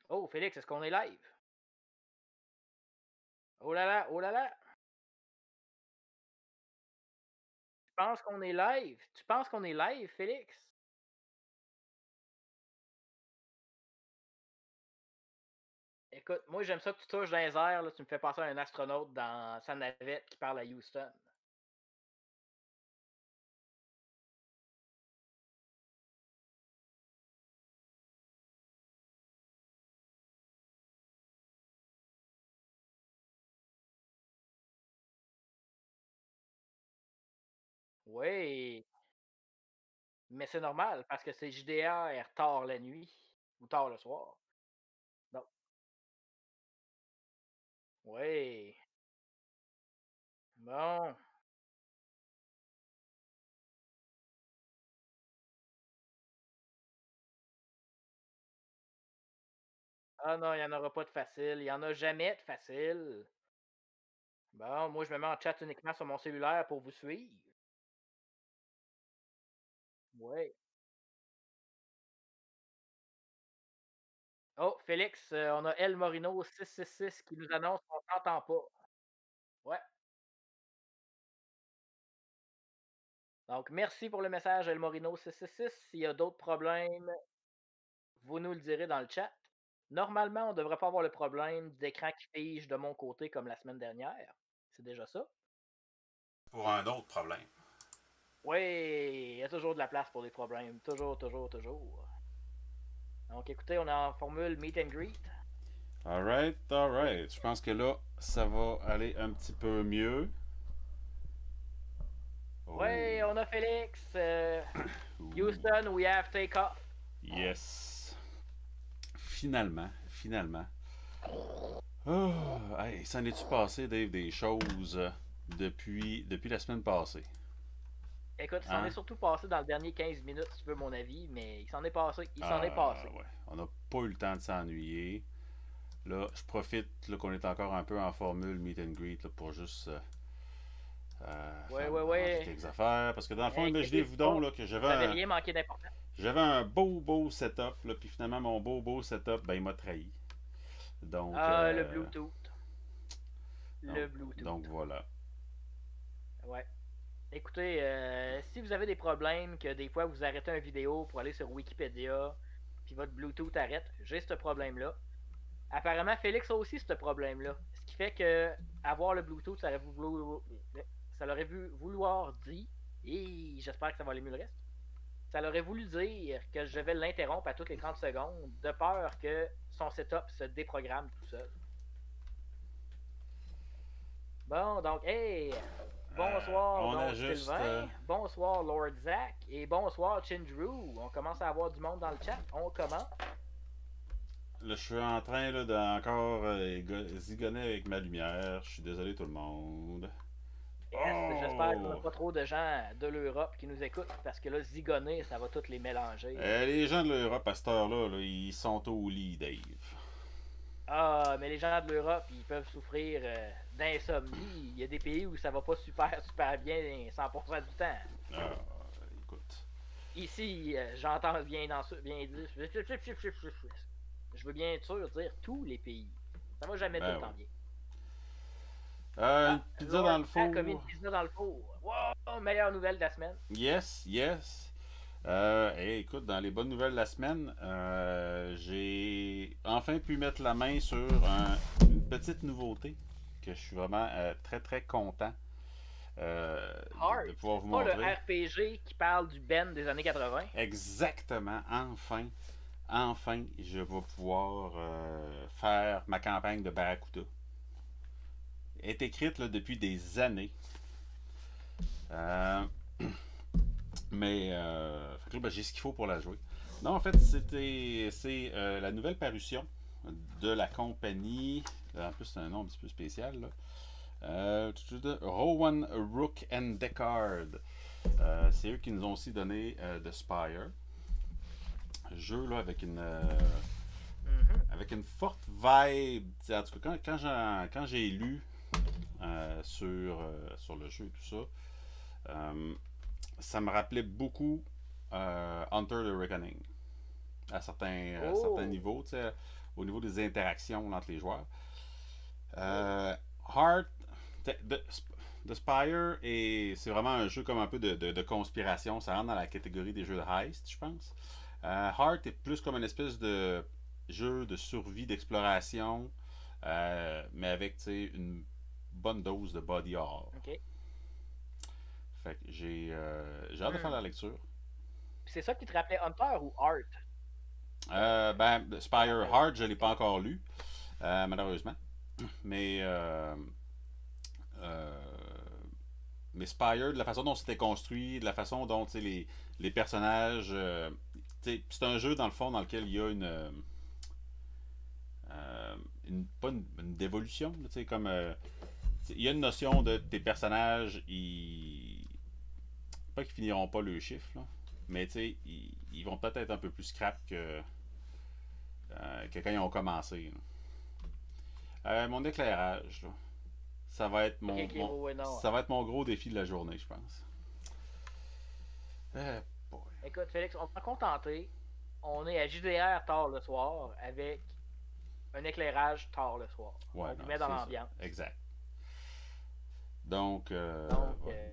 Oh, Félix, est-ce qu'on est live? Oh là là, oh là là! Tu penses qu'on est live? Tu penses qu'on est live, Félix? Écoute, moi j'aime ça que tu touches dans les airs, là, tu me fais penser à un astronaute dans sa navette qui parle à Houston. Oui, mais c'est normal parce que c'est JDR tard la nuit ou tard le soir. Donc, oui. Bon. Ah non, il y en aura pas de facile. Il y en a jamais de facile. Bon, moi je me mets en chat uniquement sur mon cellulaire pour vous suivre. Oui. Oh, Félix, on a El Morino 666 qui nous annonce qu'on t'entend pas. Ouais. Donc merci pour le message El Morino 666. S'il y a d'autres problèmes, vous nous le direz dans le chat. Normalement, on ne devrait pas avoir le problème d'écran qui fige de mon côté comme la semaine dernière. C'est déjà ça. Pour un autre problème. Oui, il y a toujours de la place pour des problèmes. Toujours, toujours, toujours. Donc écoutez, on est en formule meet and greet. Alright, alright. Je pense que là, ça va aller un petit peu mieux. Oui, Oh. on a Félix. Ouh. Houston, we have take off. Yes. Finalement, finalement. Oh, hey, s'en est-tu passé, Dave, des choses depuis la semaine passée? Écoute, il s'en est Hein? surtout passé dans le dernier 15 minutes, si tu veux mon avis, mais il s'en est passé. Il s'en est Ah, passé. ouais. On n'a pas eu le temps de s'ennuyer. Là, je profite qu'on est encore un peu en formule meet and greet là, pour juste Ouais, faire ouais, ranger ouais. quelques affaires. Parce que dans le fond, imaginez-vous Inquiétez-vous donc pas. là, que Vous n'avez rien manqué d'important. j'avais un beau setup, là, puis finalement mon beau setup, ben il m'a trahi. Donc, Ah, le Bluetooth. Le donc, Bluetooth. donc voilà. Ouais. Écoutez, si vous avez des problèmes, que des fois vous arrêtez une vidéo pour aller sur Wikipédia, puis votre Bluetooth arrête, j'ai ce problème-là. Apparemment, Félix a aussi ce problème-là. Ce qui fait que avoir le Bluetooth, ça aurait vu vouloir dire, et j'espère que ça va aller mieux le reste. Ça aurait voulu dire que je vais l'interrompre à toutes les 30 secondes, de peur que son setup se déprogramme tout seul. Bon, donc, hey, bonsoir, On a donc, juste. Sylvain, bonsoir, Lord Zach, et bonsoir, Chindrew. On commence à avoir du monde dans le chat. On commence. Là, je suis en train là, d'encore zigonner avec ma lumière. Je suis désolé tout le monde. Yes, j'espère qu'on n'a Oh! pas trop de gens de l'Europe qui nous écoutent, parce que là, zigonner, ça va toutes les mélanger. Les gens de l'Europe à cette heure-là, là, ils sont au lit, Dave. Ah, mais les gens de l'Europe, ils peuvent souffrir d'insomnie. Il y a des pays où ça va pas super, super bien 100% du temps. Ah, écoute. Ici, j'entends bien dire. Je veux bien sûr dire tous les pays. Ça va jamais tout le Ben temps oui. bien. Une Ah, pizza Lord dans le Jack a mis une four. pizza dans le four. Wow, meilleure nouvelle de la semaine. Yes, yes. Écoute, dans les bonnes nouvelles de la semaine, j'ai enfin pu mettre la main sur une petite nouveauté que je suis vraiment très très content de Heart. pouvoir vous Pas le montrer. RPG qui parle du Ben des années 80. Exactement, enfin, enfin, je vais pouvoir faire ma campagne de Barracuda. Elle est écrite là, depuis des années. Euh, Mais fait que là, ben, j'ai ce qu'il faut pour la jouer. Non, en fait, c'est la nouvelle parution de la compagnie. En plus, c'est un nom un petit peu spécial. Là. Rowan Rook and Deckard. C'est eux qui nous ont aussi donné The Spire. Jeu là avec une forte vibe. En tout cas, quand j'ai lu sur le jeu et tout ça, ça me rappelait beaucoup Hunter the Reckoning à certains Oh, niveaux. T'sais. au niveau des interactions entre les joueurs. Heart, The Spire, c'est vraiment un jeu comme un peu de conspiration. Ça rentre dans la catégorie des jeux de heist, je pense. Heart est plus comme une espèce de jeu de survie, d'exploration, mais avec une bonne dose de body horror. Ok. Fait que j'ai hâte de faire la lecture. Puis c'est ça qui te rappelait Hunter ou Art? Spire Heart, je ne l'ai pas encore lu, malheureusement. Mais Spire, de la façon dont c'était construit, de la façon dont les personnages. C'est un jeu, dans le fond, dans lequel il y a pas une dévolution. Comme il y a une notion de tes personnages, pas qu'ils finiront pas le chiffre, là, mais ils vont peut-être être un peu plus scrap que quand ils ont commencé. Mon éclairage, là, ça va être ça va être mon gros défi de la journée, je pense. Écoute, Félix, on va contenter. On est à JDR tard le soir avec un éclairage tard le soir. Ouais, on vous met dans l'ambiance. Exact. Donc, ouais.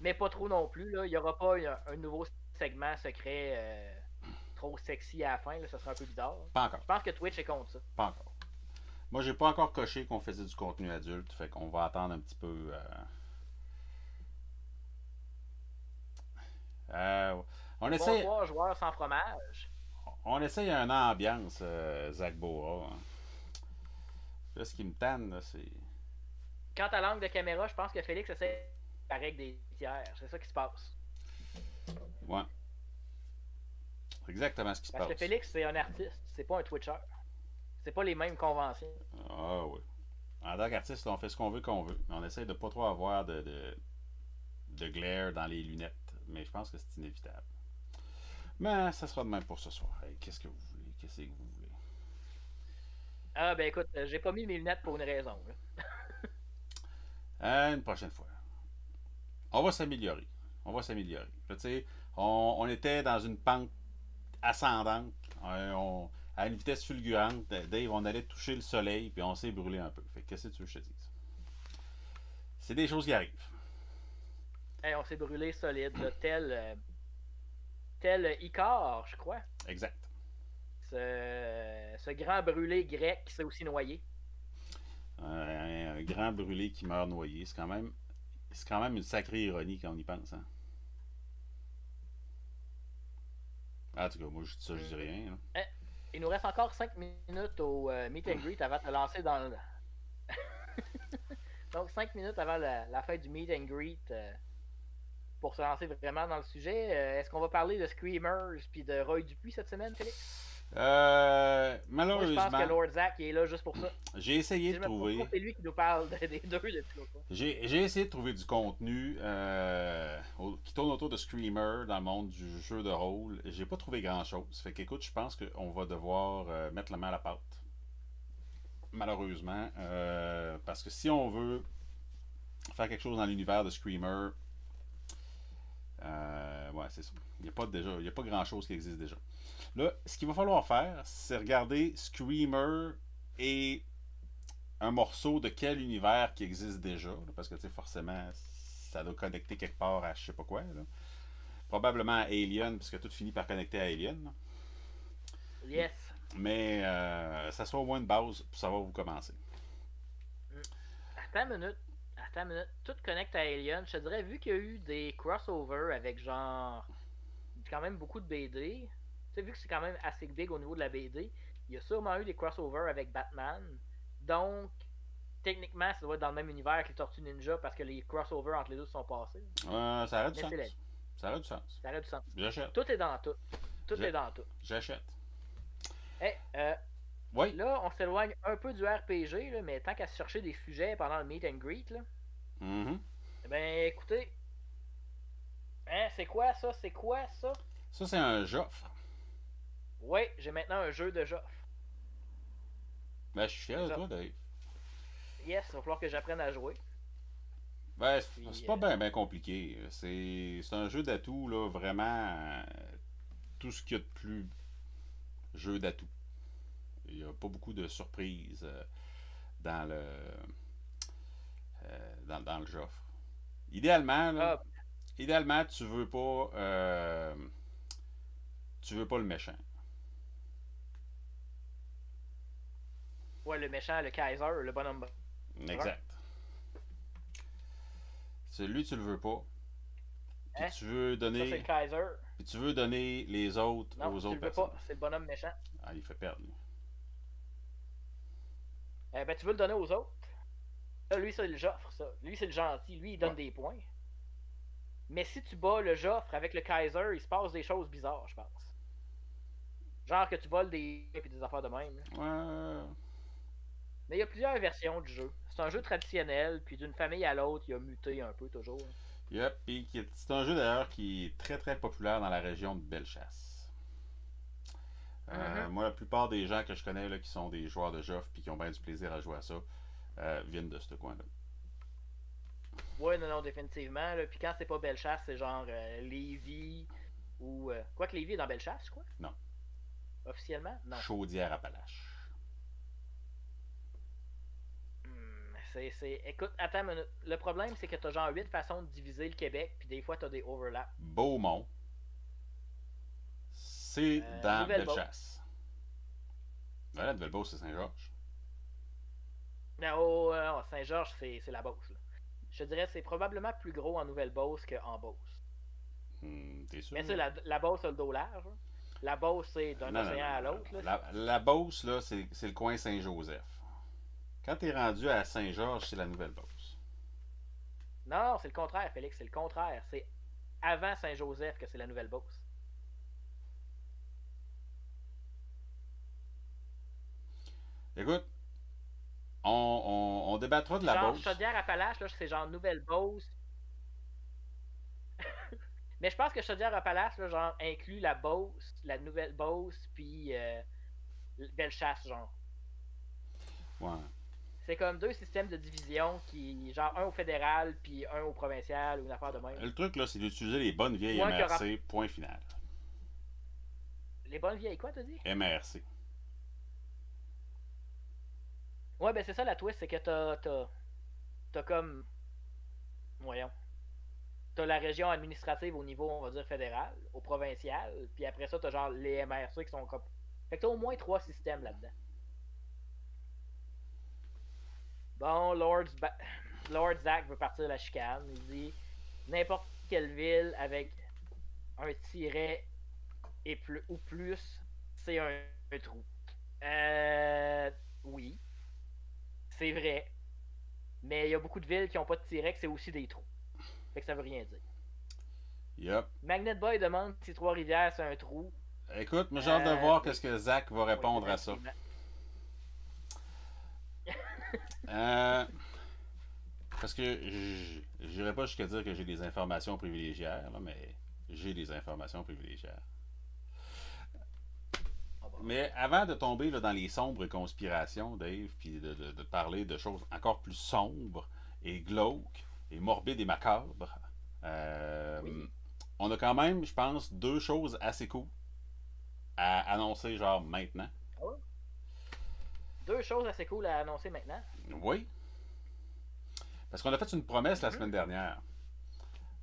Mais pas trop non plus. Là. Il n'y aura pas un nouveau segment secret trop sexy à la fin. Là. Ça sera un peu bizarre. Pas encore. Je pense que Twitch est contre ça. Pas encore. Moi, j'ai pas encore coché qu'on faisait du contenu adulte. Fait qu'on va attendre un petit peu. On essaie. Bonsoir, joueurs sans fromage. On essaye une ambiance, Zach Boa. Là, ce qui me tanne, là, c'est. Quant à l'angle de caméra, je pense que Félix essaie avec des tiers. C'est ça qui se passe. Ouais. C'est exactement ce qui se passe. Parce que Félix, c'est un artiste, c'est pas un Twitcher. C'est pas les mêmes conventions. Ah oui. En tant qu'artiste, on fait ce qu'on veut. Mais on essaie de pas trop avoir de glare dans les lunettes. Mais je pense que c'est inévitable. Mais ça sera de même pour ce soir. Hey, qu'est-ce que vous voulez? Qu'est-ce que vous voulez? Ah ben écoute, j'ai pas mis mes lunettes pour une raison. Une prochaine fois. On va s'améliorer. Là, on était dans une pente ascendante. À une vitesse fulgurante. Dave, on allait toucher le soleil, puis on s'est brûlé un peu. Fait que qu'est-ce que tu veux que je te dise? C'est des choses qui arrivent. Hey, on s'est brûlé solide, là, tel Icare, je crois. Exact. Ce grand brûlé grec qui s'est aussi noyé. Un grand brûlé qui meurt noyé. C'est quand même une sacrée ironie quand on y pense. Hein? En tout cas, moi, je dis ça, je dis rien. Hein? Il nous reste encore 5 minutes au meet and greet avant de te lancer dans le... Donc 5 minutes avant la fin du meet and greet pour se lancer vraiment dans le sujet. Est-ce qu'on va parler de Screamers puis de Roy Dupuis cette semaine, Félix? Malheureusement. Moi, je pense que Lord Zach il est là juste pour ça. J'ai essayé de trouver. C'est lui qui nous parle des deux depuis longtemps. J'ai essayé de trouver du contenu qui tourne autour de Screamer dans le monde du jeu de rôle. J'ai pas trouvé grand chose. Fait qu'écoute, je pense qu'on va devoir mettre la main à la pâte. Malheureusement. Parce que si on veut faire quelque chose dans l'univers de Screamer, ouais, c'est ça. Il n'y a pas grand chose qui existe déjà. Là, ce qu'il va falloir faire, c'est regarder Screamer et un morceau de quel univers qui existe déjà. Là, parce que, tu sais, forcément, ça doit connecter quelque part à je sais pas quoi. Là. Probablement à Alien, parce que tout finit par connecter à Alien. Là. Yes. Mais ça sera au moins une base pour savoir où commencer. Attends une minute. Tout connecte à Alien. Je te dirais, vu qu'il y a eu des crossovers avec genre quand même beaucoup de BD, tu sais, vu que c'est quand même assez big au niveau de la BD, il y a sûrement eu des crossovers avec Batman. Donc, techniquement, ça doit être dans le même univers que les Tortues Ninja parce que les crossovers entre les deux sont passés. Ça aurait du sens. Ça aurait du sens. Ça aurait du sens. J'achète. Tout est dans tout. Tout est dans tout. J'achète. Hey, oui. Là, on s'éloigne un peu du RPG, là, mais tant qu'à se chercher des sujets pendant le meet and greet, là. Eh ben, écoutez. Hein, c'est quoi ça? Ça, c'est un Joffre. Oui, j'ai maintenant un jeu de Joffre. Ben, je suis fier de toi, Dave. Yes, il va falloir que j'apprenne à jouer. Ben, c'est pas bien compliqué. C'est un jeu d'atout, là, vraiment tout ce qu'il y a de plus jeu d'atout. Il n'y a pas beaucoup de surprises dans le dans le Joffre. Idéalement, là, Ah, idéalement, tu veux pas le méchant. ouais, le méchant, le Kaiser, le bonhomme brun. Exact. Celui, tu le veux pas. Puis Hein? tu veux Ça, c'est le donner. Kaiser. Puis tu veux donner les autres Non, aux tu autres le veux personnes. pas. C'est le bonhomme méchant. Ah, il fait perdre, lui. Ben, tu veux le donner aux autres. Là, lui, c'est le Joffre, ça. Lui, c'est le gentil. Lui, il donne Ouais. des points. Mais si tu bats le Joffre avec le Kaiser, il se passe des choses bizarres, je pense. Genre que tu voles des et des affaires de même. Là. Ouais. Mais il y a plusieurs versions du jeu. C'est un jeu traditionnel, puis d'une famille à l'autre, il a muté un peu toujours. Yep. Puis c'est un jeu d'ailleurs qui est très très populaire dans la région de Bellechasse. Moi, la plupart des gens que je connais là, qui sont des joueurs de Joffre puis qui ont bien du plaisir à jouer à ça viennent de ce coin-là. Ouais, non, non, définitivement. Là. Puis quand c'est pas Bellechasse, c'est genre Lévis ou. Quoi que Lévis est dans Bellechasse, je crois. Non. Officiellement? Non. Chaudière-Appalaches. Écoute, attends une minute. Le problème, c'est que t'as genre 8 façons de diviser le Québec, puis des fois t'as des overlaps. Beaumont. C'est dans Bellechasse. Ouais, la Nouvelle-Beauce, c'est Saint-Georges. Non, Saint-Georges, c'est la Beauce. Là. Je te dirais que c'est probablement plus gros en Nouvelle-Beauce qu'en Beauce. T'es sûr? Mais ça, la Beauce a le dos large. Hein. La Beauce, c'est d'un océan à l'autre. La Beauce, là, c'est le coin Saint-Joseph. Quand t'es rendu à Saint-Georges, c'est la Nouvelle-Beauce. Non, c'est le contraire, Félix, c'est le contraire. C'est avant Saint-Joseph que c'est la Nouvelle-Beauce. Écoute, on débattra de la genre, Beauce. Chaudière-Appalaches, là, c'est genre Nouvelle-Beauce. Mais je pense que Chaudière-Appalaches, là, genre, inclut la Beauce, la Nouvelle-Beauce, puis Bellechasse, genre. Ouais. C'est comme deux systèmes de division qui, genre, un au fédéral, puis un au provincial, ou une affaire de même. Le truc, là, c'est d'utiliser les bonnes vieilles Moi, MRC, point final. Les bonnes vieilles, quoi, t'as dit? MRC. Ouais, ben c'est ça la twist, c'est que t'as comme. Voyons. T'as la région administrative au niveau, on va dire, fédéral, au provincial, puis après ça, t'as genre les MRC qui sont comme. Fait que t'as au moins 3 systèmes là-dedans. Bon, Lord Zach veut partir de la chicane. Il dit n'importe quelle ville avec un tiret et plus, ou plus, c'est un trou. Oui. C'est vrai. Mais il y a beaucoup de villes qui n'ont pas de tiret, que c'est aussi des trous. Fait que ça veut rien dire. Yep. Magnet Boy demande si Trois-Rivières c'est un trou. Écoute, mais j'ai hâte de voir qu'est-ce que Zach va répondre à ça. Parce que je n'irai pas jusqu'à dire que j'ai des informations privilégiées, là, mais j'ai des informations privilégiées. Mais avant de tomber là, dans les sombres conspirations, Dave, puis de parler de choses encore plus sombres et glauques et morbides et macabres, on a quand même, je pense, 2 choses assez cool à annoncer, genre maintenant. Ah ouais? 2 choses assez cool à annoncer maintenant. Oui. Parce qu'on a fait une promesse la semaine dernière.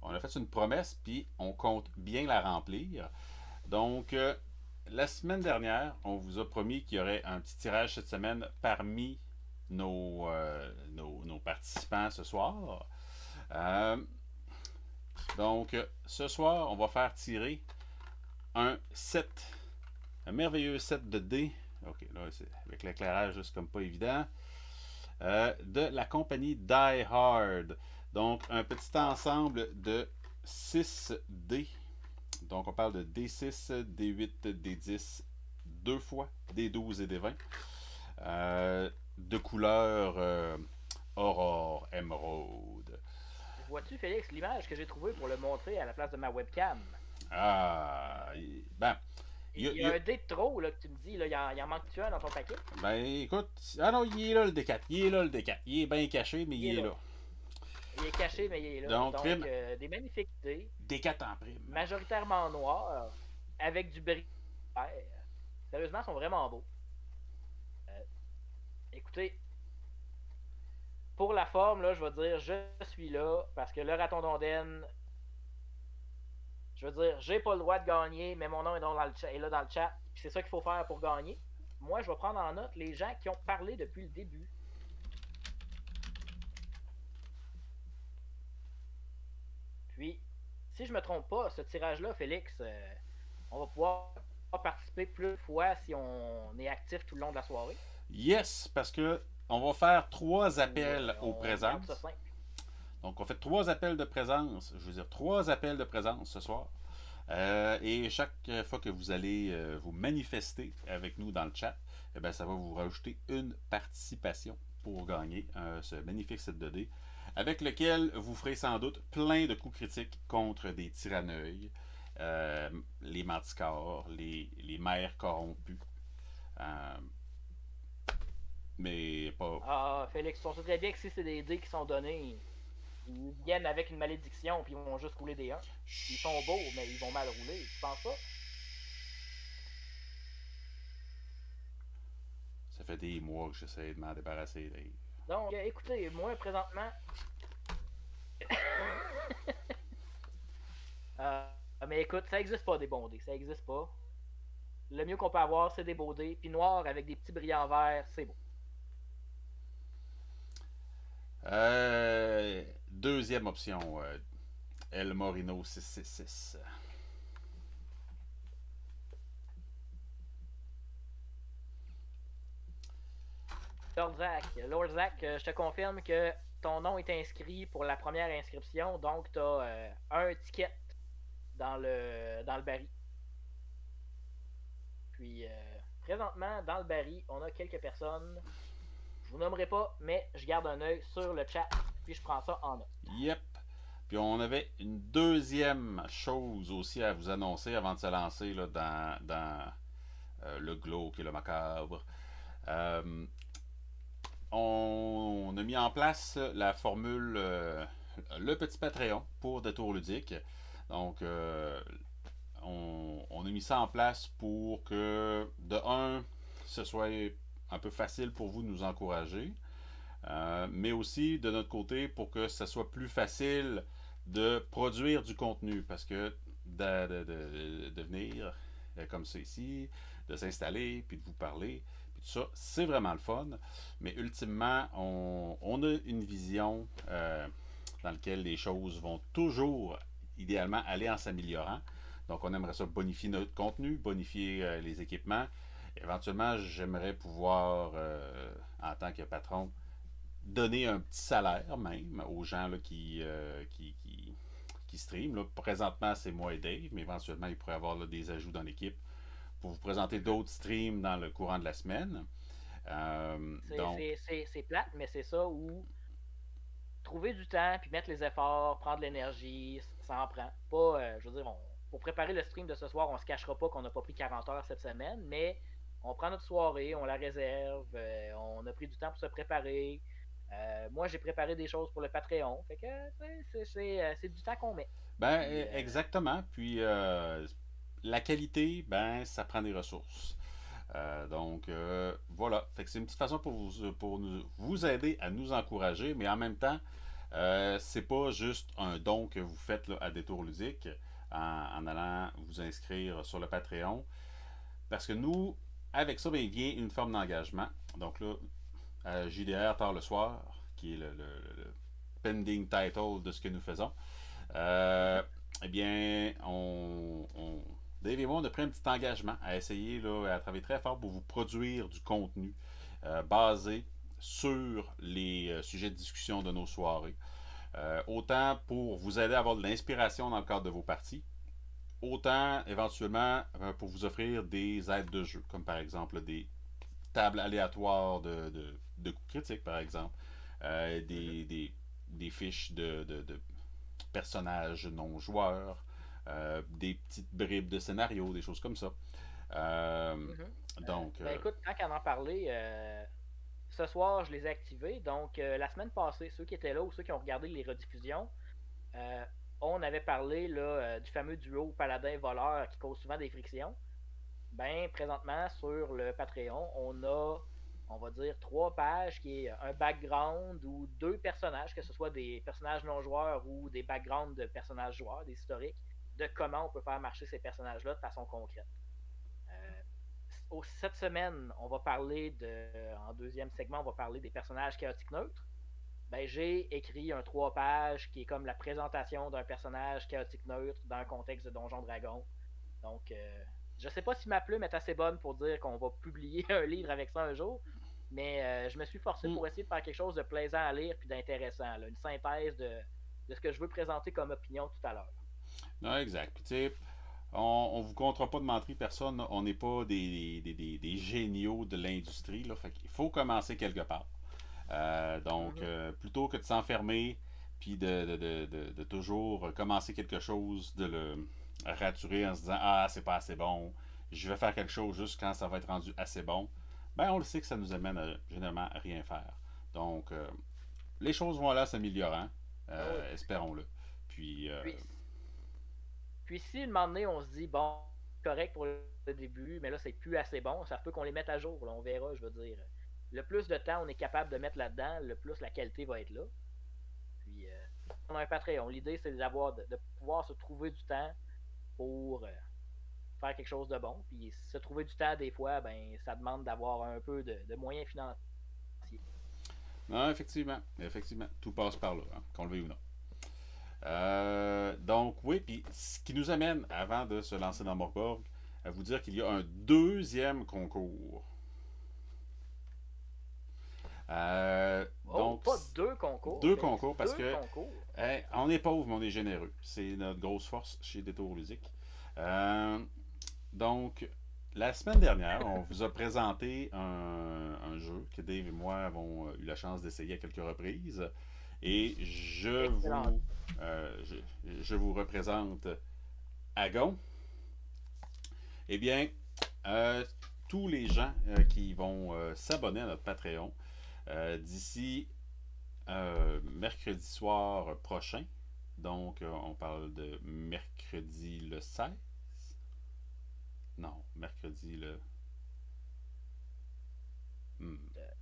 On a fait une promesse, puis on compte bien la remplir. Donc, la semaine dernière, on vous a promis qu'il y aurait un petit tirage cette semaine parmi nos participants ce soir. Donc, ce soir, on va faire tirer un merveilleux set de dés. Ok, là, avec l'éclairage, c'est comme pas évident. De la compagnie Die Hard. Donc, un petit ensemble de 6 dés. Donc, on parle de D6, D8, D10, 2 fois, D12 et D20. De couleur aurore, émeraude. Vois-tu, Félix, l'image que j'ai trouvée pour le montrer à la place de ma webcam? Ah, ben... Il y a un dé de trop, là, que tu me dis, là, il en manque-tu un dans ton paquet? Ben, écoute, ah non, il est là le D4, il est là le D4, il est bien caché, mais il est là. Il est caché, mais il est là. Donc des magnifiques dés. D4 en prime. Majoritairement noirs, avec du bris vert. Sérieusement, ils sont vraiment beaux. Écoutez, pour la forme, là, je vais dire je suis là parce que le raton d'Ondaine, je veux dire, j'ai pas le droit de gagner, mais mon nom est, est là dans le chat. C'est ça qu'il faut faire pour gagner. Moi, je vais prendre en note les gens qui ont parlé depuis le début. Puis, si je me trompe pas, ce tirage-là, Félix, on va pouvoir participer plus de fois si on est actif tout le long de la soirée. Yes, parce que on va faire 3 appels aux présences. Donc, on fait 3 appels de présence. Je veux dire, 3 appels de présence ce soir. Et chaque fois que vous allez vous manifester avec nous dans le chat, eh bien, ça va vous rajouter une participation pour gagner ce magnifique set de dés, avec lequel vous ferez sans doute plein de coups critiques contre des tyranneuils, les manticores, les mères corrompues. Mais pas. Ah, Félix, on sait très bien que si c'est des dés qui sont donnés, ils viennent avec une malédiction puis ils vont juste rouler des 1. Ils sont beaux, mais ils vont mal rouler. Tu penses pas? Ça fait des mois que j'essaie de m'en débarrasser, Dave. Donc, écoutez, moi, présentement... mais écoute, ça existe pas des bons dés. Ça existe pas. Le mieux qu'on peut avoir, c'est des beaux dés. Puis noir avec des petits brillants verts, c'est beau. Deuxième option, El Morino 666. Lord Zach, je te confirme que ton nom est inscrit pour la première inscription, donc tu as un ticket dans le baril. Puis, présentement, dans le baril, on a quelques personnes. Je vous nommerai pas, mais je garde un œil sur le chat, puis je prends ça en note. Yep. Puis on avait une deuxième chose aussi à vous annoncer avant de se lancer là, dans le glauque et le macabre. On a mis en place la formule le petit Patreon pour Détour ludique. Donc, on a mis ça en place pour que, de un, ce soit un peu facile pour vous de nous encourager, mais aussi de notre côté pour que ce soit plus facile de produire du contenu, parce que de venir comme ça ici, de s'installer, puis de vous parler, puis tout ça, c'est vraiment le fun, mais ultimement, on a une vision dans laquelle les choses vont toujours, idéalement, aller en s'améliorant. Donc, on aimerait ça bonifier notre contenu, bonifier les équipements. Éventuellement, j'aimerais pouvoir, en tant que patron, donner un petit salaire même aux gens là, qui streament. Là. Présentement, c'est moi et Dave, mais éventuellement, il pourrait y avoir là, des ajouts dans l'équipe pour vous présenter d'autres streams dans le courant de la semaine. C'est plate, mais c'est ça où trouver du temps, puis mettre les efforts, prendre l'énergie, ça en prend. Pas, je veux dire, pour préparer le stream de ce soir, on se cachera pas qu'on n'a pas pris 40 heures cette semaine, mais on prend notre soirée, on la réserve, on a pris du temps pour se préparer. Moi, j'ai préparé des choses pour le Patreon. Fait que c'est du temps qu'on met. Ben, exactement. Puis la qualité, ben, ça prend des ressources. Donc voilà. Fait que c'est une petite façon pour vous aider à nous encourager, mais en même temps, c'est pas juste un don que vous faites là, à Détour ludique en allant vous inscrire sur le Patreon. Parce que nous, avec ça, ben, il vient une forme d'engagement. Donc là, JDR tard le soir, qui est le pending title de ce que nous faisons, eh bien, Dave et moi, on a pris un petit engagement à essayer, là, à travailler très fort pour vous produire du contenu basé sur les sujets de discussion de nos soirées. Autant pour vous aider à avoir de l'inspiration dans le cadre de vos parties, autant éventuellement pour vous offrir des aides de jeu, comme par exemple des tables aléatoires de coups critiques, par exemple, des fiches de personnages non joueurs, des petites bribes de scénario, des choses comme ça. Donc, ben écoute, tant qu'à en parler, ce soir, je les ai activés. Donc, la semaine passée, ceux qui étaient là ou ceux qui ont regardé les rediffusions, on avait parlé là, du fameux duo paladin-voleur qui cause souvent des frictions. Ben, présentement, sur le Patreon, on a on va dire, 3 pages qui est un background ou 2 personnages, que ce soit des personnages non joueurs ou des backgrounds de personnages joueurs, des historiques, de comment on peut faire marcher ces personnages-là de façon concrète. Cette semaine, on va parler en deuxième segment, on va parler des personnages chaotiques neutres. Ben, j'ai écrit un 3 pages qui est comme la présentation d'un personnage chaotique neutre dans un contexte de Donjon Dragon. Donc, je sais pas si ma plume est assez bonne pour dire qu'on va publier un livre avec ça un jour, mais je me suis forcé pour essayer de faire quelque chose de plaisant à lire puis d'intéressant. Là, une synthèse de ce que je veux présenter comme opinion tout à l'heure. Non, exact. Puis, tu sais, on vous comptera pas de mentir, personne. On n'est pas des géniaux de l'industrie. Là, fait qu'il faut commencer quelque part. Donc, plutôt que de s'enfermer, puis de toujours commencer quelque chose, de le raturer en se disant ah, c'est pas assez bon, je vais faire quelque chose juste quand ça va être rendu assez bon, ben on le sait que ça nous amène généralement à rien faire. Donc, les choses vont là s'améliorant, Oui. espérons-le. Puis, Puis si, un moment donné, on se dit, bon, correct pour le début, mais là, c'est plus assez bon, ça peut qu'on les mette à jour, là, on verra, je veux dire. Le plus de temps on est capable de mettre là-dedans, le plus la qualité va être là. Puis, on a un Patreon. L'idée, c'est d'avoir, de pouvoir se trouver du temps pour faire quelque chose de bon. Puis, se trouver du temps, des fois, ben, ça demande d'avoir un peu de moyens financiers. non, effectivement, effectivement, tout passe par là, hein, qu'on le veuille ou non. Donc, oui, puis ce qui nous amène, avant de se lancer dans Morborg, à vous dire qu'il y a un deuxième concours. Donc, pas 2 concours. Deux concours parce deux que concours. On est pauvre, mais on est généreux. C'est notre grosse force chez Détour Ludique. Donc, la semaine dernière, on vous a présenté un jeu que Dave et moi avons eu la chance d'essayer à quelques reprises. Et je vous représente Agon. Eh bien, tous les gens qui vont s'abonner à notre Patreon d'ici mercredi soir prochain, donc on parle de mercredi le 16. Non, mercredi le...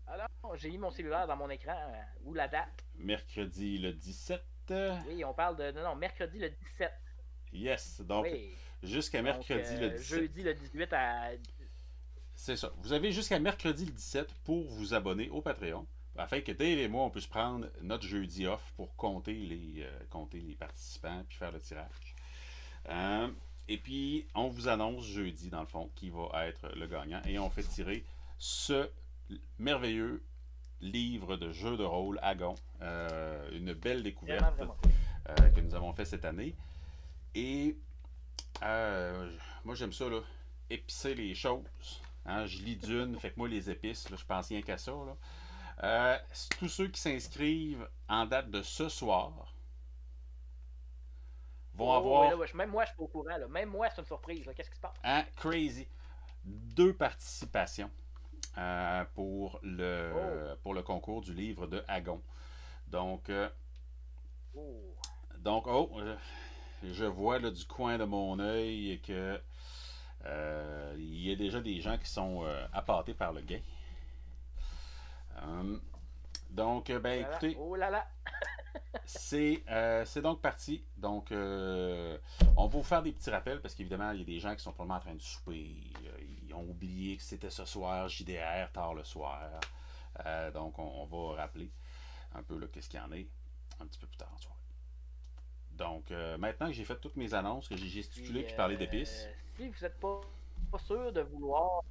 Alors, j'ai mis mon cellulaire dans mon écran, ou la date. Mercredi le 17. Oui, on parle de... Non, mercredi le 17. Yes, donc oui. jusqu'à mercredi le 17. Jeudi le 18 à... C'est ça. Vous avez jusqu'à mercredi le 17 pour vous abonner au Patreon, afin que Dave et moi, on puisse prendre notre jeudi off pour compter les participants puis faire le tirage. Et puis, on vous annonce jeudi, dans le fond, qui va être le gagnant. Et on fait tirer ce merveilleux livre de jeu de rôle Agon. Une belle découverte vraiment. Que nous avons fait cette année. Et moi, j'aime ça, là, épicer les choses. Hein, je lis d'une, fait que moi, les épices, là, je pense rien qu'à ça. Là. Tous ceux qui s'inscrivent en date de ce soir vont avoir... là, même moi, je suis pas au courant. Là. Même moi, c'est une surprise. Qu'est-ce qui se passe? Hein, crazy. 2 participations pour le concours du livre de Agon. Donc, je vois là, du coin de mon œil que il y a déjà des gens qui sont appâtés par le gain. Donc, ben écoutez, oh là là. c'est donc parti. Donc, on va vous faire des petits rappels parce qu'évidemment, il y a des gens qui sont probablement en train de souper. Ils ont oublié que c'était ce soir, JDR, tard le soir. Donc, on va rappeler un peu qu'est-ce qu'il y en est un petit peu plus tard en soirée. Donc, maintenant que j'ai fait toutes mes annonces, que j'ai gesticulé puis parlé d'épices. Si vous n'êtes pas sûr de vouloir.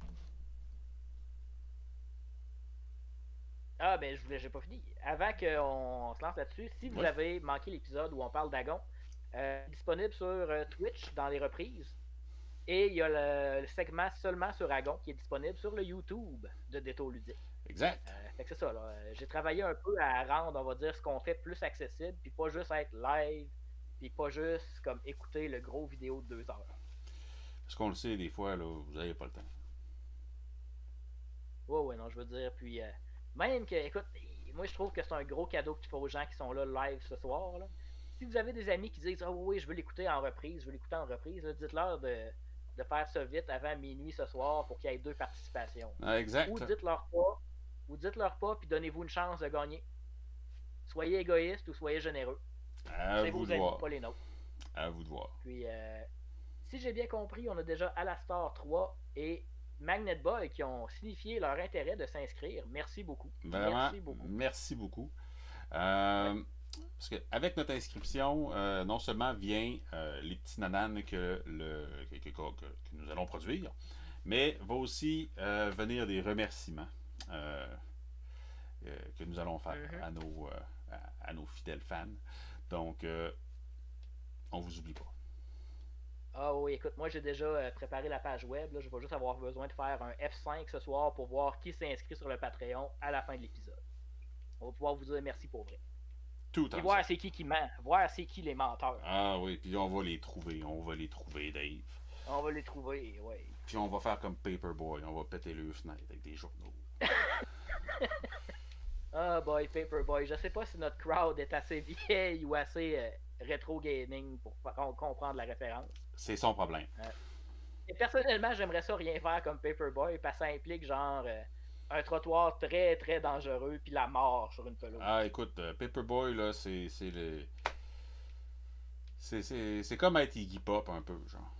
Ah, ben, j'ai pas fini. Avant qu'on se lance là-dessus, si vous avez manqué l'épisode où on parle d'Agon, disponible sur Twitch dans les reprises. Et il y a le segment seulement sur Agon qui est disponible sur le YouTube de Détour Ludique. Exact. Fait que c'est ça, là. J'ai travaillé un peu à rendre, on va dire, ce qu'on fait plus accessible, puis pas juste être live, puis pas juste comme écouter le gros vidéo de 2 heures. Parce qu'on le sait, des fois, là, vous n'avez pas le temps. Ouais, non, je veux dire, puis même que, écoute, moi je trouve que c'est un gros cadeau que tu fais aux gens qui sont là live ce soir, là. Si vous avez des amis qui disent « Ah oui, je veux l'écouter en reprise, dites-leur de faire ça vite avant minuit ce soir pour qu'il y ait 2 participations. Exact. Ou dites-leur pas ou dites-leur pas, puis donnez-vous une chance de gagner. Soyez égoïste ou soyez généreux. À C'est vous vos de amis, voir. pas les nôtres. À vous de voir. Puis, si j'ai bien compris, on a déjà Alastor 3 et Magnet Boy qui ont signifié leur intérêt de s'inscrire. Merci beaucoup. Vraiment, Merci beaucoup. merci beaucoup. Ouais. Parce qu'avec notre inscription, non seulement vient les petits nananes que nous allons produire, mais va aussi venir des remerciements euh, que nous allons faire à nos fidèles fans. Donc, on vous oublie pas. Ah oui, écoute, moi j'ai déjà préparé la page web. Là. Je vais juste avoir besoin de faire un F5 ce soir pour voir qui s'est inscrit sur le Patreon à la fin de l'épisode. On va pouvoir vous dire merci pour vrai. Tout Et en voir ça. c'est qui ment, voir c'est qui les menteurs. Ah oui, puis on va les trouver. On va les trouver, Dave. On va les trouver, ouais. Puis on va faire comme Paperboy. On va péter le fenêtre avec des journaux. Ah boy, Paperboy. Je sais pas si notre crowd est assez vieille ou assez rétro gaming pour comprendre la référence. C'est son problème. Et personnellement, j'aimerais ça rien faire comme Paperboy parce que ça implique genre un trottoir très très dangereux puis la mort sur une pelouse. Ah, écoute, Paperboy, là, c'est le. C'est comme être Iggy Pop un peu, genre.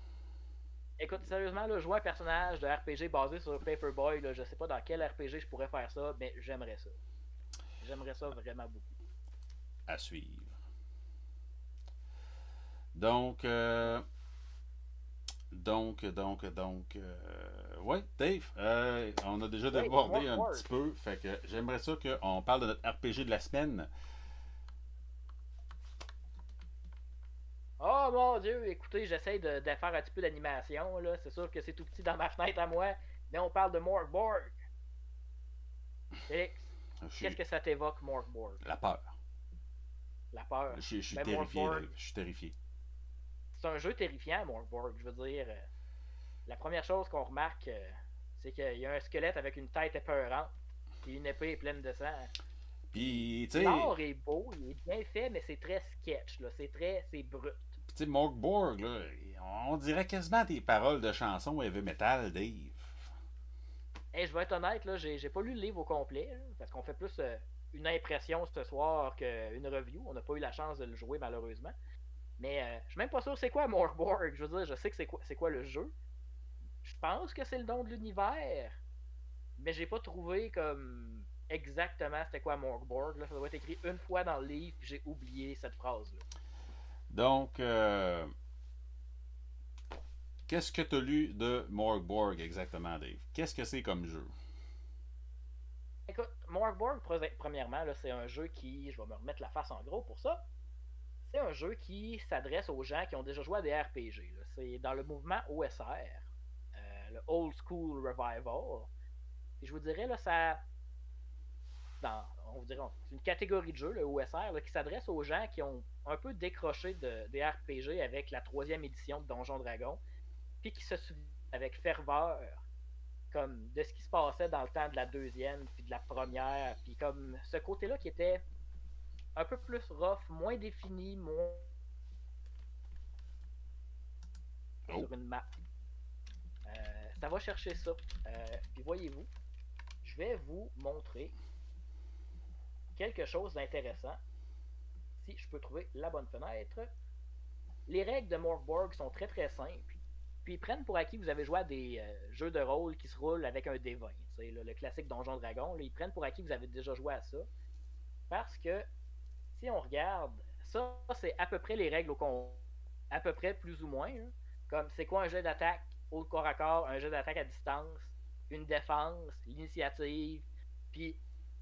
Écoute, sérieusement, là, jouer un personnage de RPG basé sur Paperboy, là, je sais pas dans quel RPG je pourrais faire ça, mais j'aimerais ça. J'aimerais ça vraiment beaucoup. À suivre. Donc, ouais, Dave, on a déjà débordé un petit peu, fait que j'aimerais ça qu'on parle de notre RPG de la semaine. Oh mon dieu, écoutez, j'essaie de faire un petit peu d'animation, là. C'est sûr que c'est tout petit dans ma fenêtre à moi, mais on parle de Morgborg. Félix, qu'est-ce que ça t'évoque, Morgborg? La peur. La peur. Je suis Ben, terrifié, Morgborg, Dave. Je suis terrifié. c'est un jeu terrifiant, Morgborg. Je veux dire, la première chose qu'on remarque, c'est qu'il y a un squelette avec une tête épeurante et une épée pleine de sang. Puis, tu sais. L'art est beau, il est bien fait, mais c'est très sketch, là. C'est brut. Puis, tu sais, Morgborg, là, on dirait quasiment des paroles de chansons heavy metal, Dave. Hey, je vais être honnête, là, j'ai pas lu le livre au complet, là, parce qu'on fait plus une impression ce soir qu'une review. On n'a pas eu la chance de le jouer, malheureusement. Mais je suis même pas sûr c'est quoi Morgborg. Je veux dire, je sais que c'est quoi le jeu. Je pense que c'est le don de l'univers. Mais j'ai pas trouvé comme exactement c'était quoi Morgborg. Là, ça doit être écrit une fois dans le livre, puis j'ai oublié cette phrase-là. Donc, qu'est-ce que tu as lu de Morgborg exactement, Dave? Qu'est-ce que c'est comme jeu? Écoute, Morgborg, premièrement, là, c'est un jeu qui, je vais me remettre la face en gros pour ça, c'est un jeu qui s'adresse aux gens qui ont déjà joué à des RPG. C'est dans le mouvement OSR, le Old School Revival. Et je vous dirais, là, on vous dirait, c'est une catégorie de jeu, le OSR, là, qui s'adresse aux gens qui ont un peu décroché des RPG avec la 3e édition de Donjon Dragon, puis qui se souviennent avec ferveur comme de ce qui se passait dans le temps de la 2e puis de la première, puis comme ce côté-là qui était un peu plus rough, moins défini, moins sur une map. Ça va chercher ça. Puis voyez-vous, je vais vous montrer quelque chose d'intéressant. Si je peux trouver la bonne fenêtre. Les règles de Morgborg sont très très simples. Puis ils prennent pour acquis que vous avez joué à des jeux de rôle qui se roulent avec un D20. Là, le classique Donjon Dragon. Là, ils prennent pour acquis que vous avez déjà joué à ça. Parce que si on regarde, ça c'est à peu près les règles à peu près plus ou moins. Hein. Comme c'est quoi un jeu d'attaque au corps à corps, un jeu d'attaque à distance, une défense, l'initiative, puis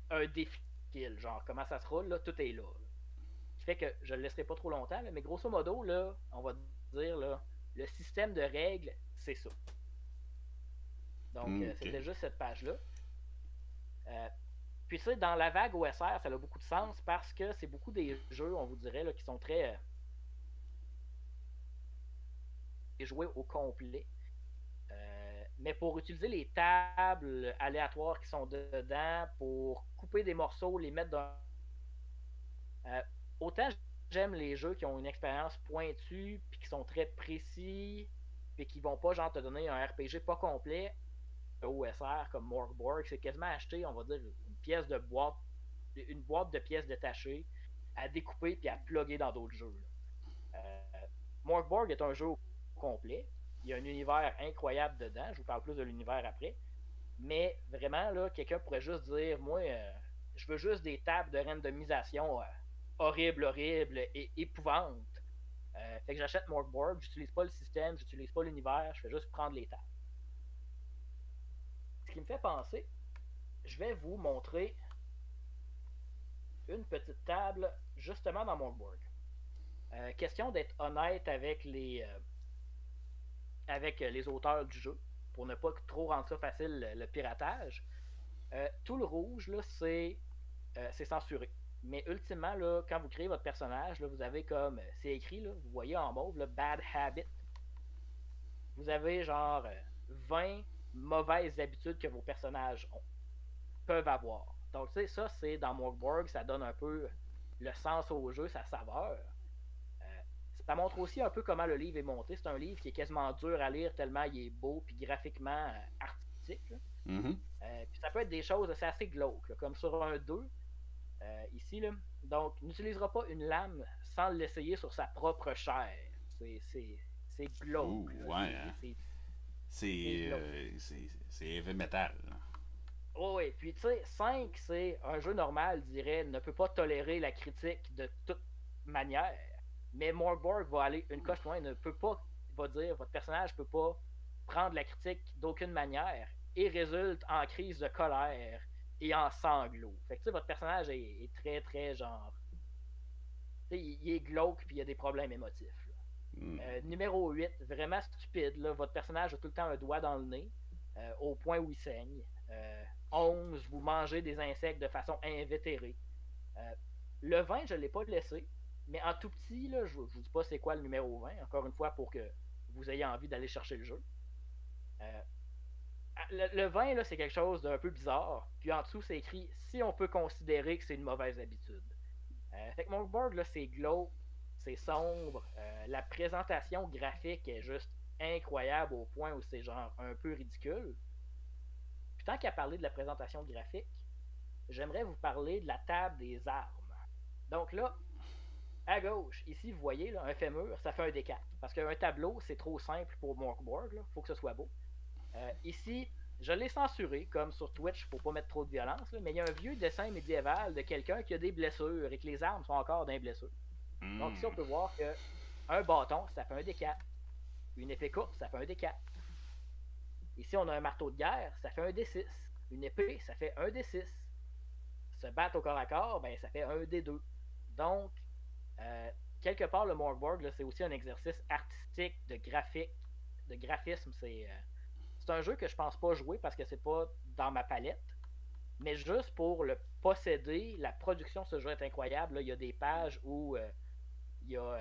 un défi skill. Genre comment ça se roule, là, tout est là. Ce qui fait que je le laisserai pas trop longtemps, là, mais grosso modo, là, on va dire là, le système de règles, c'est ça. Donc, Okay. c'était juste cette page-là. Puis ça, dans la vague OSR, ça a beaucoup de sens parce que c'est beaucoup des jeux, on vous dirait, là, qui sont très joués au complet. Mais pour utiliser les tables aléatoires qui sont dedans, pour couper des morceaux, les mettre dans... autant j'aime les jeux qui ont une expérience pointue, puis qui sont très précis, puis qui vont pas genre te donner un RPG pas complet, OSR comme Morgborg, c'est quasiment acheter, on va dire, une pièce de boîte, une boîte de pièces détachées à découper puis à plugger dans d'autres jeux. Morkborg est un jeu au complet. Il y a un univers incroyable dedans. Je vous parle plus de l'univers après. Mais vraiment, là, quelqu'un pourrait juste dire, moi, je veux juste des tables de randomisation horribles et épouvantes. Fait que j'achète Morkborg, j'utilise pas le système, j'utilise pas l'univers, je fais juste prendre les tables. Ce qui me fait penser, je vais vous montrer une petite table justement dans Morkborg. Question d'être honnête avec les auteurs du jeu, pour ne pas trop rendre ça facile le piratage. Tout le rouge, là, c'est censuré. Mais ultimement, là, quand vous créez votre personnage, là, vous avez comme, c'est écrit, là, vous voyez en mauve, là, Bad Habit. Vous avez genre 20 mauvaises habitudes que vos personnages peuvent avoir. Donc, tu sais, ça, c'est dans Morkborg, ça donne un peu le sens au jeu, sa saveur. Ça montre aussi un peu comment le livre est monté. C'est un livre qui est quasiment dur à lire tellement il est beau puis graphiquement artistique. Mm-hmm. Puis ça peut être des choses assez glauques, là, comme sur un 2, ici. Là. Donc, n'utilisera pas une lame sans l'essayer sur sa propre chair. C'est glauque. Ouh, ouais, hein? C'est heavy metal. Oh, oui, puis tu sais, 5, c'est un jeu normal, je dirais, ne peut pas tolérer la critique de toute manière. Mais Morkborg va aller une coche loin, ne peut pas, va dire, votre personnage peut pas prendre la critique d'aucune manière et résulte en crise de colère et en sanglots. Fait que tu sais, votre personnage est très, très genre. Tu sais, il est glauque puis il y a des problèmes émotifs. Numéro 8, vraiment stupide. Là. Votre personnage a tout le temps un doigt dans le nez, au point où il saigne. 11, vous mangez des insectes de façon invétérée. Le 20, je ne l'ai pas laissé. Mais en tout petit, là, je ne vous dis pas c'est quoi le numéro 20, encore une fois, pour que vous ayez envie d'aller chercher le jeu. Le 20, là, c'est quelque chose d'un peu bizarre. Puis en dessous, c'est écrit « Si on peut considérer que c'est une mauvaise habitude ». Fait que Morkborg, là, c'est glauque, c'est sombre. La présentation graphique est juste incroyable au point où c'est genre un peu ridicule. Puis tant qu'à parler de la présentation graphique, j'aimerais vous parler de la table des armes. Donc là, à gauche, ici, vous voyez, là, un fémur, ça fait un D4. Parce qu'un tableau, c'est trop simple pour Morkborg. Il faut que ce soit beau. Ici, je l'ai censuré, comme sur Twitch, pour pas mettre trop de violence. Là, mais il y a un vieux dessin médiéval de quelqu'un qui a des blessures et que les armes sont encore dans les blessures. Donc ici, on peut voir que un bâton, ça fait un D4. Une épée courte, ça fait un D4. Ici, on a un marteau de guerre, ça fait un D6. Une épée, ça fait un D6. Se battre au corps à corps, ben, ça fait un D2. Donc, quelque part, le Morkborg, c'est aussi un exercice artistique, de graphisme. C'est un jeu que je pense pas jouer parce que c'est pas dans ma palette. Mais juste pour le posséder, la production de ce jeu est incroyable. Là, il y a des pages où il y a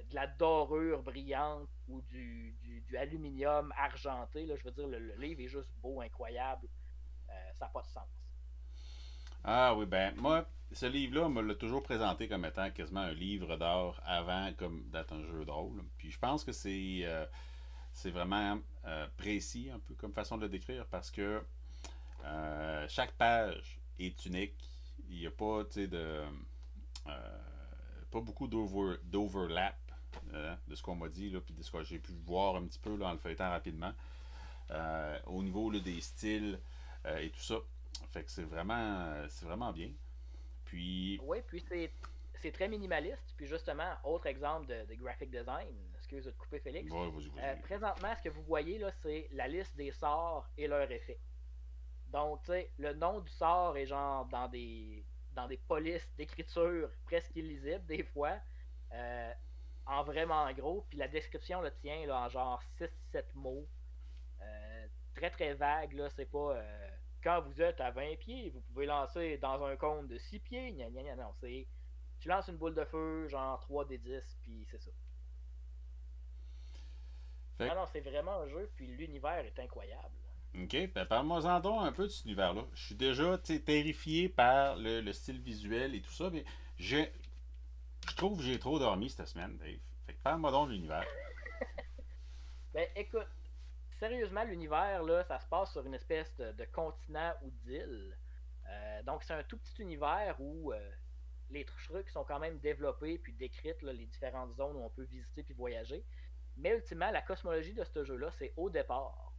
de la dorure brillante ou du aluminium argenté. Là, je veux dire, le livre est juste beau, incroyable. Ça n'a pas de sens. Ah oui, ben moi, ce livre-là, on me l'a toujours présenté comme étant quasiment un livre d'art avant comme d'être un jeu de rôle. Puis je pense que c'est vraiment précis un peu comme façon de le décrire parce que chaque page est unique. Il n'y a pas, pas beaucoup d'overlap de ce qu'on m'a dit, là, puis de ce que j'ai pu voir un petit peu là, en le feuilletant rapidement. Au niveau là, des styles et tout ça. Fait que c'est vraiment bien. Puis. Oui, puis c'est très minimaliste. Puis justement, autre exemple de graphic design, excuse de te couper Félix. Ouais, vas-y. Présentement, ce que vous voyez là, c'est la liste des sorts et leurs effets. Donc, tu sais, le nom du sort est genre dans des polices d'écriture presque illisibles des fois, en vraiment gros. Puis la description le tient là, en genre 6-7 mots. Très très vague, là, c'est pas quand vous êtes à 20 pieds, vous pouvez lancer dans un cône de 6 pieds, non, c'est tu lances une boule de feu, genre 3d10, puis c'est ça. Fait... Non, c'est vraiment un jeu, puis l'univers est incroyable. Ok, ben parle-moi-en donc un peu de cet univers-là. Je suis déjà terrifié par le style visuel et tout ça, mais je trouve que j'ai trop dormi cette semaine, Dave. Fait que parle-moi donc de l'univers. Ben écoute, sérieusement, l'univers, là, ça se passe sur une espèce de continent ou d'île. Donc, c'est un tout petit univers où les trucs sont quand même développés puis décrites, là, les différentes zones où on peut visiter puis voyager. Mais ultimement, la cosmologie de ce jeu-là, c'est au départ,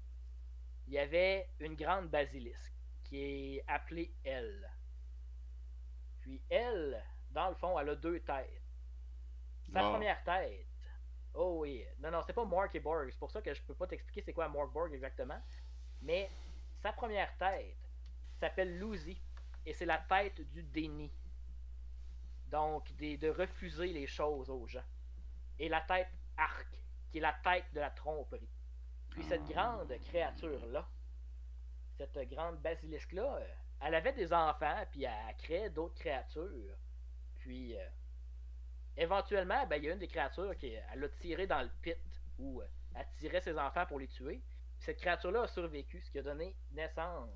il y avait une grande basilisque qui est appelée Elle. Puis elle, dans le fond, elle a deux têtes. Sa Ah. première tête, oh oui, non, non, c'est pas Mork et Borg, c'est pour ça que je peux pas t'expliquer c'est quoi Mork Borg exactement, mais sa première tête s'appelle Lucy, et c'est la tête du déni. Donc, de refuser les choses aux gens. Et la tête Arc, qui est la tête de la tromperie. Puis cette grande créature-là, cette grande basilisque-là, elle avait des enfants, puis elle créait d'autres créatures. Puis, éventuellement, ben, il y a une des créatures qui elle a tiré dans le pit, où elle tirait ses enfants pour les tuer. Puis cette créature-là a survécu, ce qui a donné naissance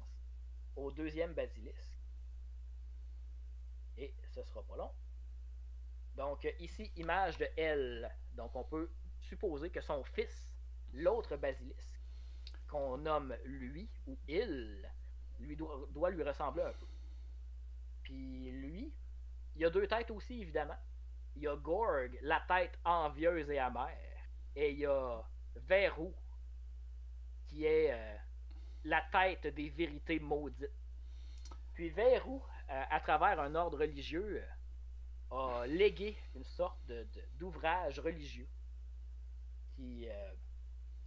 au deuxième basilisque. Et ce sera pas long. Donc, ici, image de elle. Donc, on peut supposer que son fils, l'autre basilisque, qu'on nomme lui ou il, lui doit lui ressembler un peu. Puis lui, il a deux têtes aussi, évidemment. Il y a Gorg, la tête envieuse et amère. Et il y a Verrou, qui est la tête des vérités maudites. Puis Verrou, à travers un ordre religieux, a légué une sorte d'ouvrage religieux qui, euh,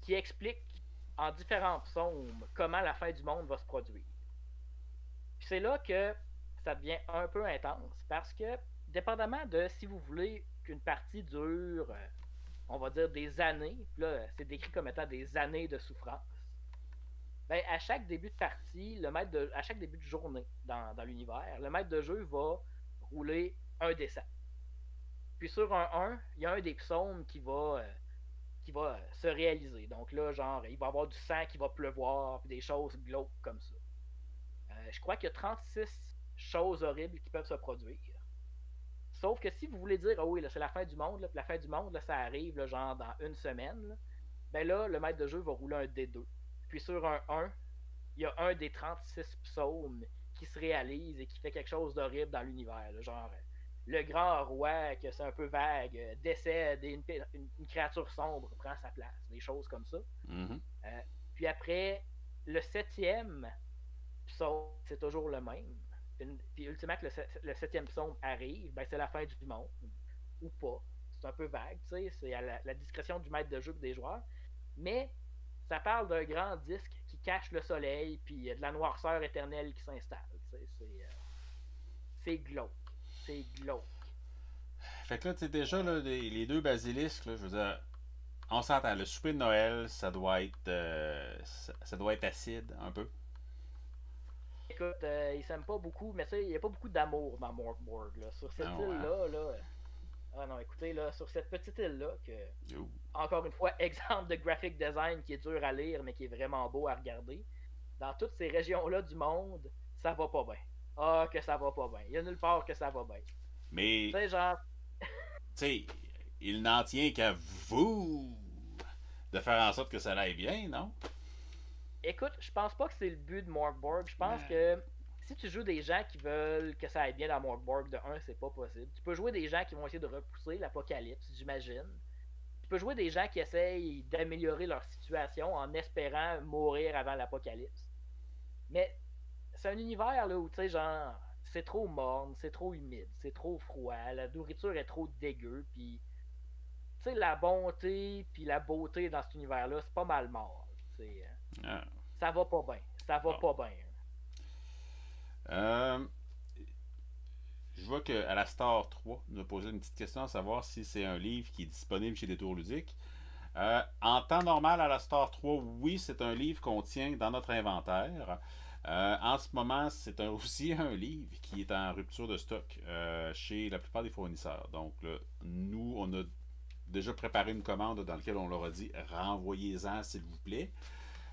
qui explique en différents psaumes comment la fin du monde va se produire. Puis c'est là que ça devient un peu intense parce que, dépendamment de si vous voulez qu'une partie dure, on va dire des années, puis là c'est décrit comme étant des années de souffrance, ben, à chaque début de partie, à chaque début de journée dans l'univers, le maître de jeu va rouler un des 7. Puis sur un 1, il y a un des psaumes qui va se réaliser. Donc là, genre, il va y avoir du sang qui va pleuvoir, puis des choses glauques comme ça. Je crois qu'il y a 36 choses horribles qui peuvent se produire. Sauf que si vous voulez dire, ah oui, là, c'est la fin du monde, là, puis la fin du monde, là, ça arrive, là, genre, dans une semaine, là, ben là, le maître de jeu va rouler un D2. Puis sur un 1, il y a un des 36 psaumes qui se réalise et qui fait quelque chose d'horrible dans l'univers. Là, genre, le grand roi, que c'est un peu vague, décède et une créature sombre prend sa place. Des choses comme ça. Mm-hmm. Puis après, le septième psaume, c'est toujours le même. Puis ultimement, que le septième psaume arrive, ben c'est la fin du monde. Ou pas. C'est un peu vague, tu sais. C'est à la discrétion du maître de jeu et des joueurs. Mais ça parle d'un grand disque qui cache le soleil, puis de la noirceur éternelle qui s'installe. C'est glauque. C'est glauque. Fait que là, tu sais, déjà, là, les deux basilisques, là, je veux dire, on s'entend, le souper de Noël, ça doit être acide, un peu. Écoute, ils s'aiment pas beaucoup, mais ça, il n'y a pas beaucoup d'amour dans Morkborg. Là. Sur cette Ah ouais. île-là, là. Ah non, écoutez, là, sur cette petite île-là, que, Ouh. encore une fois, exemple de graphic design qui est dur à lire, mais qui est vraiment beau à regarder. Dans toutes ces régions-là du monde, ça va pas bien. Ah, que ça va pas bien. Il y a nulle part que ça va bien. Tu Mais, sais, genre, tu sais, il n'en tient qu'à vous de faire en sorte que ça aille bien, non? écoute, je pense pas que c'est le but de Morkborg. Je pense Ben, que si tu joues des gens qui veulent que ça aille bien dans Morkborg, de un, c'est pas possible. Tu peux jouer des gens qui vont essayer de repousser l'apocalypse, j'imagine. Tu peux jouer des gens qui essayent d'améliorer leur situation en espérant mourir avant l'apocalypse. Mais c'est un univers là où, tu sais, genre, c'est trop morne, c'est trop humide, c'est trop froid, la nourriture est trop dégueu, puis, tu sais, la bonté puis la beauté dans cet univers-là, c'est pas mal mort. ah, Ça va pas bien. Ça va bon. pas bien. Euh, je vois qu'à la Star 3, nous a posé une petite question à savoir si c'est un livre qui est disponible chez Détour Ludique. En temps normal, à la Star 3, oui, c'est un livre qu'on tient dans notre inventaire. En ce moment, c'est aussi un livre qui est en rupture de stock chez la plupart des fournisseurs. Donc, là, nous, on a déjà préparé une commande dans laquelle on leur a dit renvoyez-en, s'il vous plaît.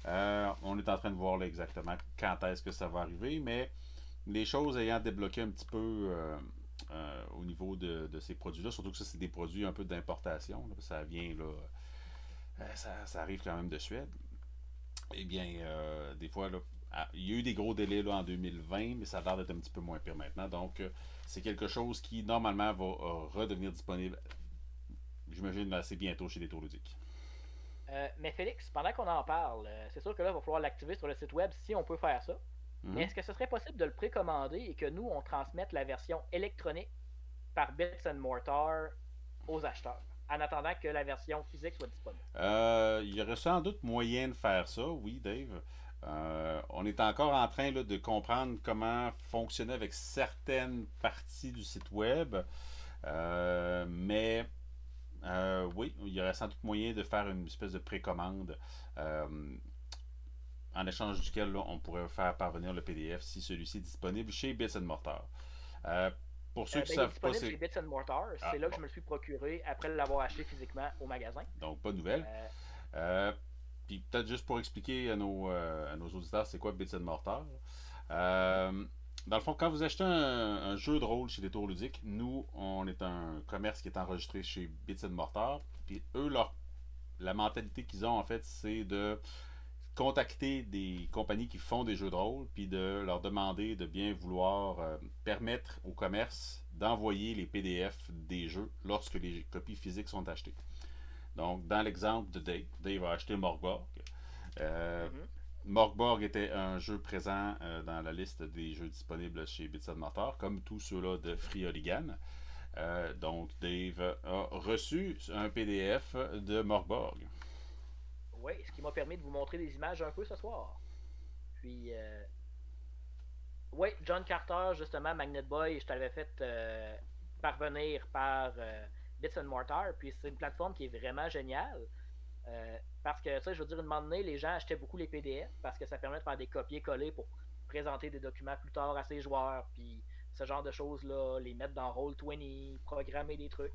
On est en train de voir là, exactement quand est-ce que ça va arriver, mais les choses ayant débloqué un petit peu au niveau de ces produits-là, surtout que ça, c'est des produits un peu d'importation, là, ça vient là, ça arrive quand même de Suède. Eh bien, des fois, là, il y a eu des gros délais là, en 2020, mais ça a l'air d'être un petit peu moins pire maintenant. Donc, c'est quelque chose qui, normalement, va redevenir disponible, j'imagine, assez bientôt chez les Tours ludiques. Mais Félix, pendant qu'on en parle, c'est sûr que là, il va falloir l'activer sur le site web si on peut faire ça. Mais Mhm. est-ce que ce serait possible de le précommander et que nous, on transmette la version électronique par Bits and Mortar aux acheteurs, en attendant que la version physique soit disponible? Il y aurait sans doute moyen de faire ça, oui, Dave. On est encore en train là, de comprendre comment fonctionner avec certaines parties du site web. Mais oui, il y aurait sans doute moyen de faire une espèce de précommande euh, en échange duquel là, on pourrait faire parvenir le PDF si celui-ci est disponible chez Bits Mortar. Euh, pour ceux qui ne Il est savent pas, disponible chez c'est. Bits and Mortar. Ah, C'est là que bon, je me le suis procuré après l'avoir acheté physiquement au magasin. donc pas de nouvelle. Euh, Euh, Puis peut-être juste pour expliquer à nos auditeurs c'est quoi Bits Mortar. Euh, Dans le fond, quand vous achetez un jeu de rôle chez les Tours ludiques, nous, on est un commerce qui est enregistré chez Bits Mortar. Puis eux, la mentalité qu'ils ont, en fait, c'est de contacter des compagnies qui font des jeux de rôle, puis de leur demander de bien vouloir permettre au commerce d'envoyer les PDF des jeux lorsque les copies physiques sont achetées. Donc, dans l'exemple de Dave, Dave a acheté Morgborg. Euh, mhm. Morgborg était un jeu présent dans la liste des jeux disponibles chez Bits Motor, comme tous ceux-là de Free Oligan. Donc, Dave a reçu un PDF de Morgborg. Oui, ce qui m'a permis de vous montrer des images un peu ce soir. Puis, oui, John Carter, justement, Magnet Boy, je t'avais fait parvenir par Bits and Mortar. Puis, c'est une plateforme qui est vraiment géniale. Parce que, tu sais, je veux dire, une moment donné, les gens achetaient beaucoup les PDF parce que ça permet de faire des copier-coller pour présenter des documents plus tard à ses joueurs. Puis, ce genre de choses-là, les mettre dans Roll20, programmer des trucs.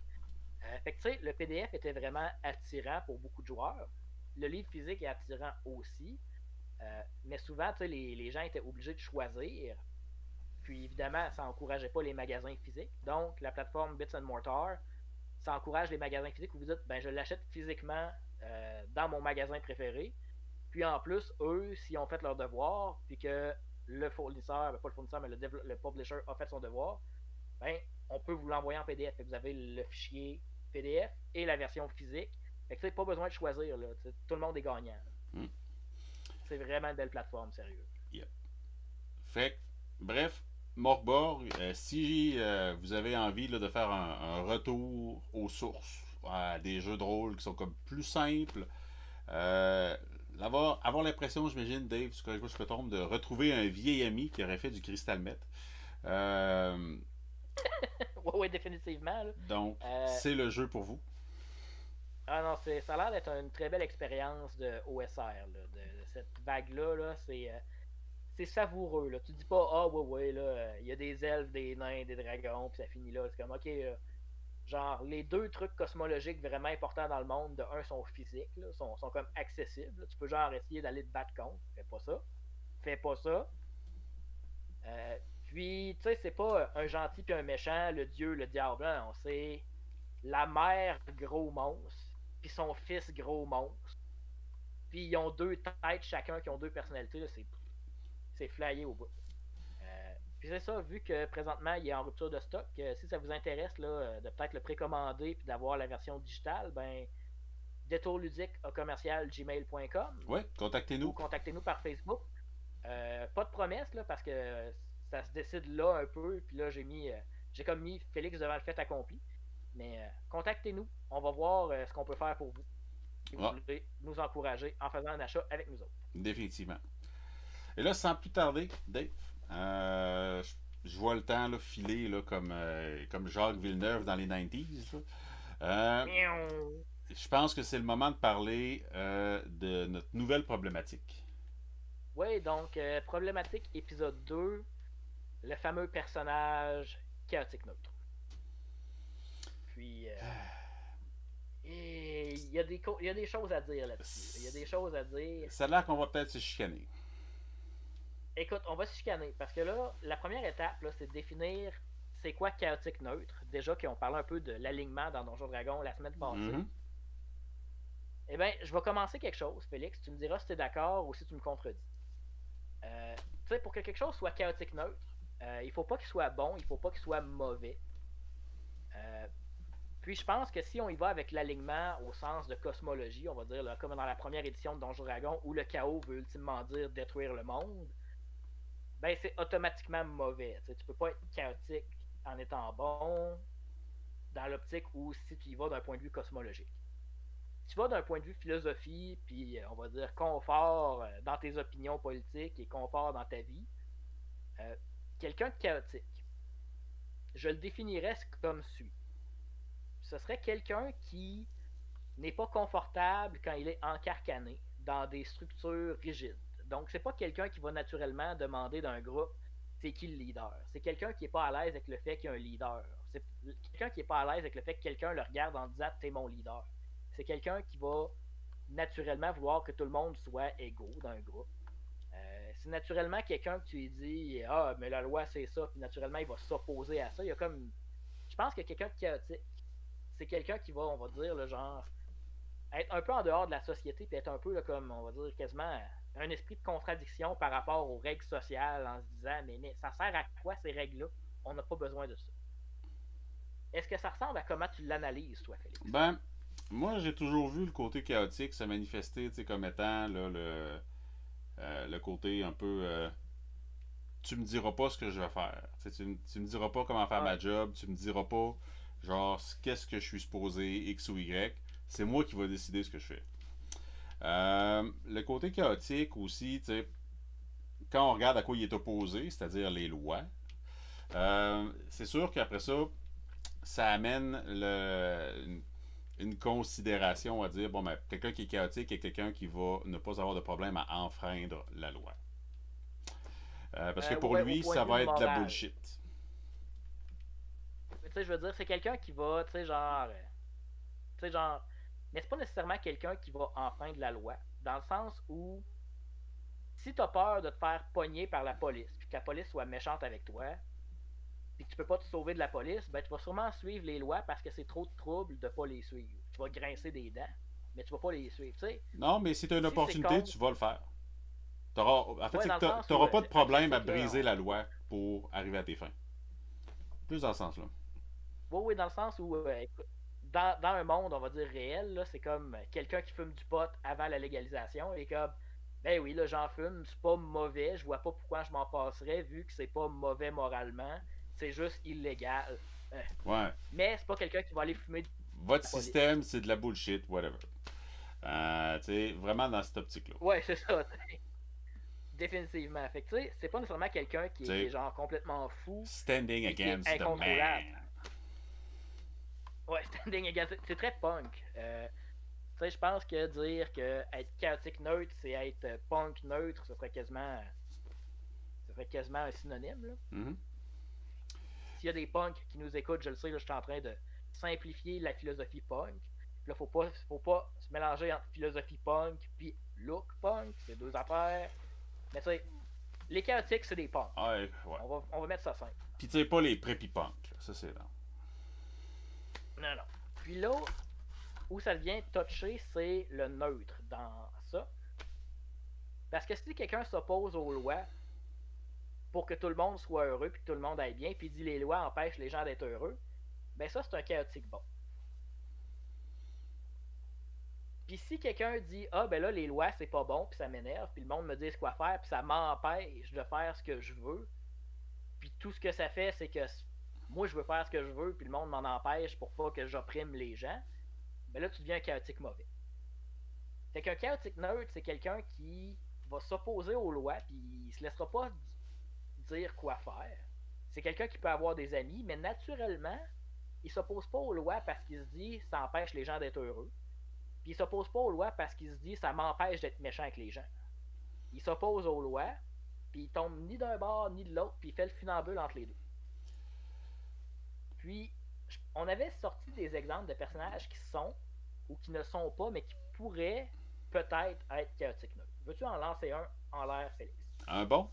Fait que, tu sais, le PDF était vraiment attirant pour beaucoup de joueurs. Le livre physique est attirant aussi. Mais souvent, tu sais, les gens étaient obligés de choisir. Puis évidemment, ça n'encourageait pas les magasins physiques. Donc, la plateforme Bits and Mortar, ça encourage les magasins physiques où vous dites, ben, je l'achète physiquement dans mon magasin préféré. Puis en plus, eux, s'ils ont fait leur devoir, puis que le fournisseur, ben, pas le fournisseur, mais le publisher a fait son devoir, ben, on peut vous l'envoyer en PDF. Fait que vous avez le fichier PDF et la version physique. Fait que tu sais, pas besoin de choisir. Là. Tout le monde est gagnant. Hmm. C'est vraiment une belle plateforme, sérieux. Yep. Fait bref, Morgborg, si vous avez envie là, de faire un retour aux sources, à des jeux de rôle qui sont comme plus simples, avoir l'impression, j'imagine, Dave, si je me trompe, de retrouver un vieil ami qui aurait fait du Crystal Met. Euh, Oui, définitivement. Là. donc, c'est le jeu pour vous. Ah non, ça a l'air d'être une très belle expérience de OSR, là, de cette vague-là. Là, c'est savoureux. Là. Tu dis pas, ah ouais, ouais, là, il y a des elfes, des nains, des dragons, puis ça finit là. C'est comme, ok, genre, les deux trucs cosmologiques vraiment importants dans le monde, de un, sont physiques, là, sont comme accessibles. Là. Tu peux genre essayer d'aller te battre contre. Fais pas ça. Fais pas ça. Puis, tu sais, c'est pas un gentil puis un méchant, le dieu, le diable. Non, c'est la mère gros monstre, puis son fils gros monstre. Puis ils ont deux têtes chacun qui ont deux personnalités. Là, c'est flyé au bout. Puis c'est ça, vu que présentement il est en rupture de stock, si ça vous intéresse là, de peut-être le précommander puis d'avoir la version digitale, ben détourludique à commercial gmail.com Oui, ou contactez-nous. contactez-nous par Facebook. Pas de promesse là, parce que ça se décide là un peu. Puis là j'ai comme mis Félix devant le fait accompli. Mais contactez-nous, on va voir ce qu'on peut faire pour vous. Si vous Ah, voulez nous encourager en faisant un achat avec nous autres. définitivement. Et là, sans plus tarder, Dave, je vois le temps là, filer là, comme Jacques Villeneuve dans les 90s. Là. Je pense que c'est le moment de parler de notre nouvelle problématique. Oui, donc problématique épisode 2, le fameux personnage chaotique neutre. Puis il y a des choses à dire là-dessus. Il y a des choses à dire. Ça a l'air qu'on va peut-être se chicaner. Écoute, on va se chicaner parce que là, la première étape, là, c'est de définir c'est quoi chaotique neutre. Déjà qu'on parlait un peu de l'alignement dans Donjon Dragon la semaine passée. Mm-hmm. Eh bien, je vais commencer quelque chose, Félix. Tu me diras si tu es d'accord ou si tu me contredis. Tu sais, pour que quelque chose soit chaotique neutre, il faut pas qu'il soit bon, il faut pas qu'il soit mauvais. Euh, Puis je pense que si on y va avec l'alignement au sens de cosmologie, on va dire là, comme dans la première édition de Donjon Dragon, où le chaos veut ultimement dire détruire le monde, ben c'est automatiquement mauvais. Tu sais, tu peux pas être chaotique en étant bon dans l'optique où si tu y vas d'un point de vue cosmologique. Si tu vas d'un point de vue philosophie, puis on va dire confort dans tes opinions politiques et confort dans ta vie, euh, quelqu'un de chaotique, je le définirais comme suit. Ce serait quelqu'un qui n'est pas confortable quand il est encarcané dans des structures rigides. Donc, c'est pas quelqu'un qui va naturellement demander d'un groupe c'est qui le leader. C'est quelqu'un qui n'est pas à l'aise avec le fait qu'il y a un leader. C'est quelqu'un qui n'est pas à l'aise avec le fait que quelqu'un le regarde en disant t'es mon leader. C'est quelqu'un qui va naturellement vouloir que tout le monde soit égaux dans un groupe. C'est naturellement quelqu'un que tu lui dis ah, mais la loi c'est ça, puis naturellement il va s'opposer à ça. Il y a comme. Je pense que quelqu'un de chaotique, c'est quelqu'un qui va, on va dire, le genre, être un peu en dehors de la société, puis être un peu là, comme, on va dire, quasiment un esprit de contradiction par rapport aux règles sociales en se disant mais ça sert à quoi ces règles-là? On n'a pas besoin de ça. Est-ce que ça ressemble à comment tu l'analyses, toi, Félix? Ben, moi, j'ai toujours vu le côté chaotique se manifester comme étant là, le côté un peu. Tu me diras pas ce que je vais faire. Tu me diras pas comment faire ma job. Tu me diras pas, genre, qu'est-ce que je suis supposé, X ou Y. C'est moi qui vais décider ce que je fais. Le côté chaotique aussi, tu sais, quand on regarde à quoi il est opposé, c'est-à-dire les lois, c'est sûr qu'après ça, ça amène une considération à dire, bon, ben, quelqu'un qui est chaotique est quelqu'un qui va ne pas avoir de problème à enfreindre la loi. Parce que pour Ouais, lui, au point ça de vue va être de la moral. bullshit. Tu sais, je veux dire, c'est quelqu'un qui va, tu sais, genre, mais c'est pas nécessairement quelqu'un qui va enfreindre la loi, dans le sens où si t'as peur de te faire pogner par la police, puis que la police soit méchante avec toi, puis que tu peux pas te sauver de la police, ben tu vas sûrement suivre les lois parce que c'est trop de trouble de pas les suivre. Tu vas grincer des dents, mais tu vas pas les suivre. Tu sais, Non, mais si tu as une si c'est opportunité, contre, tu vas le faire. En fait, ouais, c'est dans le que sens tu où n'auras pas de c'est problème ça à que là, briser la loi pour arriver à tes fins. Plus dans ce sens-là. oui, oui, dans le sens où, écoute, dans un monde, on va dire réel, là, c'est comme quelqu'un qui fume du pot avant la légalisation et comme, ben oui, là, j'en fume, c'est pas mauvais, je vois pas pourquoi je m'en passerais vu que c'est pas mauvais moralement, c'est juste illégal. Euh, Ouais. Mais c'est pas quelqu'un qui va aller fumer de Votre la police. système, c'est de la bullshit, whatever. Tu sais, vraiment dans cette optique-là. Ouais, c'est ça. Définitivement. Fait que tu sais, c'est pas nécessairement quelqu'un Tu qui est sais, genre complètement fou standing et qui est against the incontrôlable. man. Ouais, standing against. C'est très punk. Tu sais, je pense que dire que être chaotique neutre, c'est être punk neutre, ce serait quasiment un synonyme. Là. Mhm. S'il y a des punks qui nous écoutent, je le sais, là, je suis en train de simplifier la philosophie punk. Là, faut pas se mélanger entre philosophie punk puis look punk, c'est deux affaires. Mais tu sais, les chaotiques, c'est des punks. Ouais, ouais. On va mettre ça simple. Puis tu sais, pas les preppy punk, là. Ça, c'est là. Non, non. Puis là, où ça devient touché, c'est le neutre dans ça. Parce que si quelqu'un s'oppose aux lois pour que tout le monde soit heureux puis que tout le monde aille bien, puis dit les lois empêchent les gens d'être heureux, ben ça, c'est un chaotique bon. Puis si quelqu'un dit ah ben là les lois c'est pas bon puis ça m'énerve puis le monde me dit quoi faire puis ça m'empêche de faire ce que je veux puis tout ce que ça fait c'est que moi je veux faire ce que je veux puis le monde m'en empêche pour pas que j'opprime les gens, ben là tu deviens un chaotique mauvais. Fait qu'un chaotique neutre c'est quelqu'un qui va s'opposer aux lois puis il se laissera pas dire quoi faire. C'est quelqu'un qui peut avoir des amis mais naturellement il s'oppose pas aux lois parce qu'il se dit ça empêche les gens d'être heureux. Puis il s'oppose pas aux lois parce qu'il se dit ça m'empêche d'être méchant avec les gens. Il s'oppose aux lois, puis il tombe ni d'un bord ni de l'autre, puis il fait le funambule entre les deux. Puis on avait sorti des exemples de personnages qui sont ou qui ne sont pas, mais qui pourraient peut-être être chaotiques neutres. Veux-tu en lancer un en l'air, Félix? Un bon?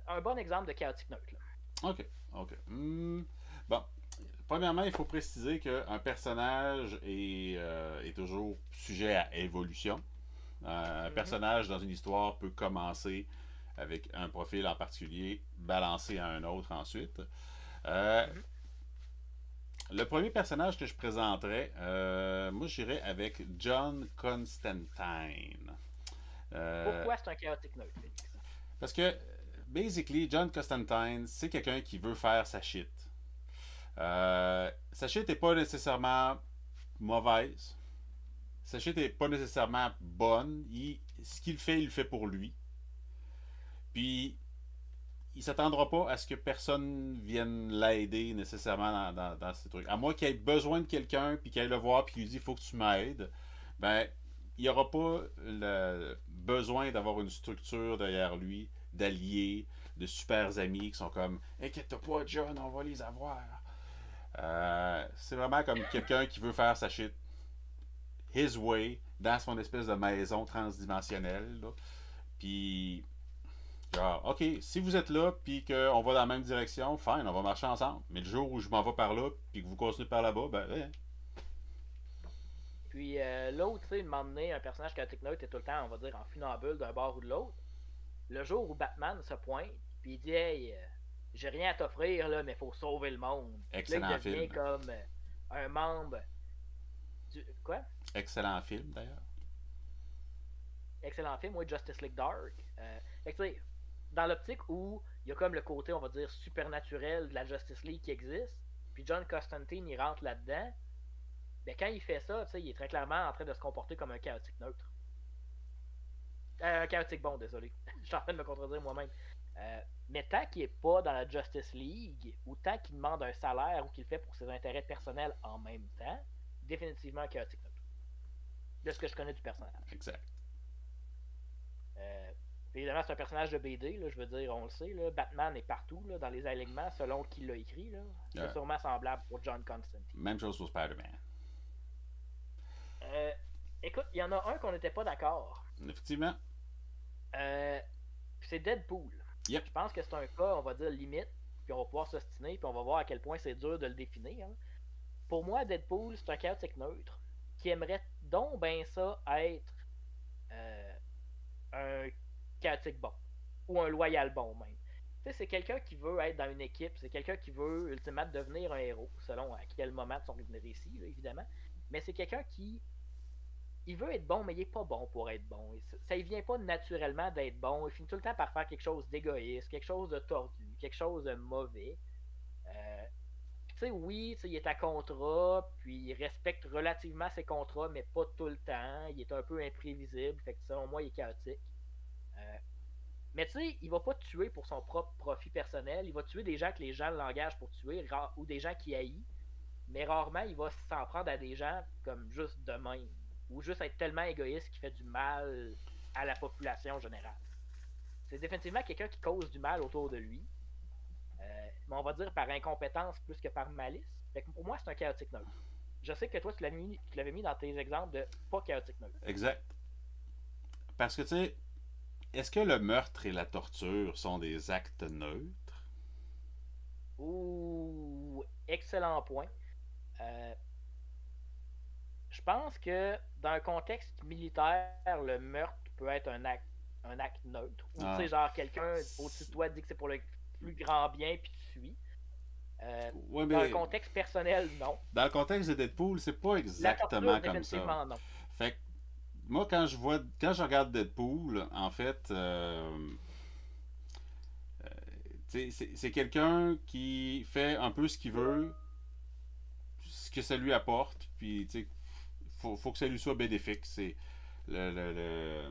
Un bon exemple de chaotique neutre. Là. Ok, ok. Bon, premièrement, il faut préciser qu'un personnage est toujours sujet à évolution. Un personnage dans une histoire peut commencer avec un profil en particulier, balancer à un autre ensuite. Le premier personnage que je présenterais, moi j'irais avec John Constantine. Pourquoi c'est un chaotic neutre, Félix? Parce que, basically, John Constantine, c'est quelqu'un qui veut faire sa shit. Sa shit n'est pas nécessairement mauvaise. Sa shit n'est pas nécessairement bonne. Ce qu'il fait, il le fait pour lui. Puis, il s'attendra pas à ce que personne vienne l'aider nécessairement dans ces trucs. À moins qu'il ait besoin de quelqu'un, puis qu'il aille le voir, puis qu'il lui dit « faut que tu m'aides », ben, il n'y aura pas le besoin d'avoir une structure derrière lui, d'alliés, de super amis qui sont comme « inquiète-toi pas, John, on va les avoir ». C'est vraiment comme quelqu'un qui veut faire sa shit his way, dans son espèce de maison transdimensionnelle. Là. Puis, genre, ok, si vous êtes là, puis qu'on va dans la même direction, fine, on va marcher ensemble. Mais le jour où je m'en vais par là, puis que vous continuez par là-bas, ben, Puis l'autre, tu sais, de m'emmener un personnage chaotic neutre est tout le temps, on va dire, en funambule d'un bord ou de l'autre. Le jour où Batman se pointe, puis il dit « Hey, j'ai rien à t'offrir, là, mais faut sauver le monde. » Excellent là, il devient film. comme un membre du... Quoi? Excellent film, d'ailleurs. Excellent film, oui, Justice League Dark. Fait que, tu sais, dans l'optique où il y a comme le côté, on va dire, supernaturel de la Justice League qui existe, puis John Constantine, il rentre là-dedans, ben quand il fait ça, tu sais, il est très clairement en train de se comporter comme un chaotique neutre. Un chaotique bon, désolé. Je suis en train de me contredire moi-même. Mais tant qu'il n'est pas dans la Justice League, ou tant qu'il demande un salaire ou qu'il le fait pour ses intérêts personnels en même temps, définitivement un chaotique neutre. De ce que je connais du personnage. Exact. Évidemment, c'est un personnage de BD, là, je veux dire, on le sait. Là, Batman est partout là, dans les alignements selon qui l'a écrit. Là. C'est sûrement semblable pour John Constantine. Même chose pour Spider-Man. Écoute, il y en a un qu'on n'était pas d'accord. Effectivement. C'est Deadpool. Yep. Je pense que c'est un cas, on va dire, limite, puis on va pouvoir s'ostiner, puis on va voir à quel point c'est dur de le définir. Hein. Pour moi, Deadpool, c'est un chaotique neutre qui aimerait donc bien ça être un chaotique bon, ou un loyal bon même. Tu sais, c'est quelqu'un qui veut être dans une équipe, c'est quelqu'un qui veut ultimement devenir un héros, selon à quel moment de son récit, là, évidemment. Mais c'est quelqu'un qui il veut être bon, mais il est pas bon pour être bon. Ça ne vient pas naturellement d'être bon. Il finit tout le temps par faire quelque chose d'égoïste, quelque chose de tordu, quelque chose de mauvais. Tu sais, oui, il est à contrat, puis il respecte relativement ses contrats, mais pas tout le temps. Il est un peu imprévisible, fait que selon moi, il est chaotique. Mais tu sais, il va pas tuer pour son propre profit personnel. Il va tuer des gens que les gens l'engagent pour tuer, ou des gens qui haït. Mais rarement, il va s'en prendre à des gens comme juste de même. Ou juste être tellement égoïste qu'il fait du mal à la population générale. C'est définitivement quelqu'un qui cause du mal autour de lui. Mais on va dire par incompétence plus que par malice. Fait que pour moi, c'est un chaotique neutre. Je sais que toi, tu l'avais mis dans tes exemples de pas chaotique neutre. Exact. Parce que, tu sais, est-ce que le meurtre et la torture sont des actes neutres? Ouh, excellent point. Je pense que dans un contexte militaire, le meurtre peut être un acte neutre. Ou tu sais, genre quelqu'un au-dessus de toi dit que c'est pour le plus grand bien, puis tu suis. Ouais, mais... Dans un contexte personnel, non. Dans le contexte de Deadpool, c'est pas exactement comme ça. Non. Fait que moi, quand je regarde Deadpool, en fait, c'est quelqu'un qui fait un peu ce qu'il veut, ce que ça lui apporte, puis tu sais, faut que ça lui soit bénéfique. C'est le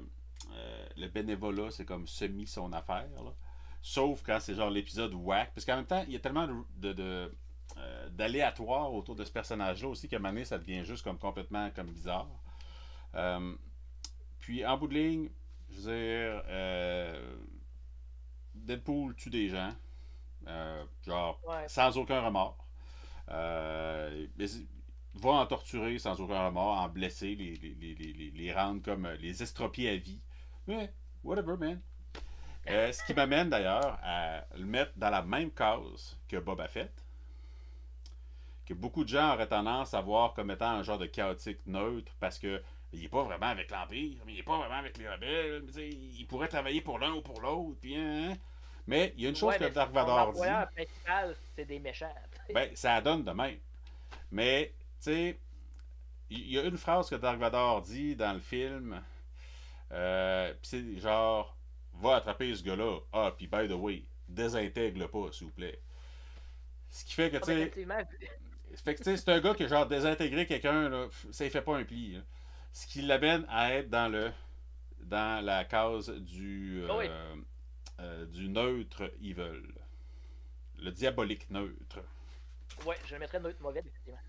bénévolat, c'est comme semi son affaire, là. Sauf quand c'est genre l'épisode whack, parce qu'en même temps, il y a tellement d'aléatoires autour de ce personnage-là aussi qu'à un moment donné, ça devient juste comme complètement comme bizarre. Puis en bout de ligne, je veux dire, Deadpool tue des gens, genre sans aucun remords. Va en torturer sans aucun remords, en blesser, les rendre comme les estropier à vie. Mais, whatever, man. Ce qui m'amène d'ailleurs à le mettre dans la même case que Boba Fett, que beaucoup de gens auraient tendance à voir comme étant un genre de chaotique neutre, parce que Il n'est pas vraiment avec l'Empire, mais il n'est pas vraiment avec les rebelles. Il pourrait travailler pour l'un ou pour l'autre. Puis, hein. Mais il y a une chose Ouais, que mais Dark son Vador dit. employeur principal, c'est des méchants. Ben, ça donne de même. Mais, tu sais, il y a une phrase que Dark Vador dit dans le film. Puis c'est genre, va attraper ce gars-là. Ah, puis by the way, désintègre-le pas, s'il vous plaît. Ce qui fait que, tu sais, Effectivement, c'est un gars qui a genre désintégré quelqu'un, là, ça ne fait pas un pli. Là. Ce qui l'amène à être dans la case oui. du neutre evil. Le diabolique neutre. Ouais, je le mettrais neutre mauvais, effectivement.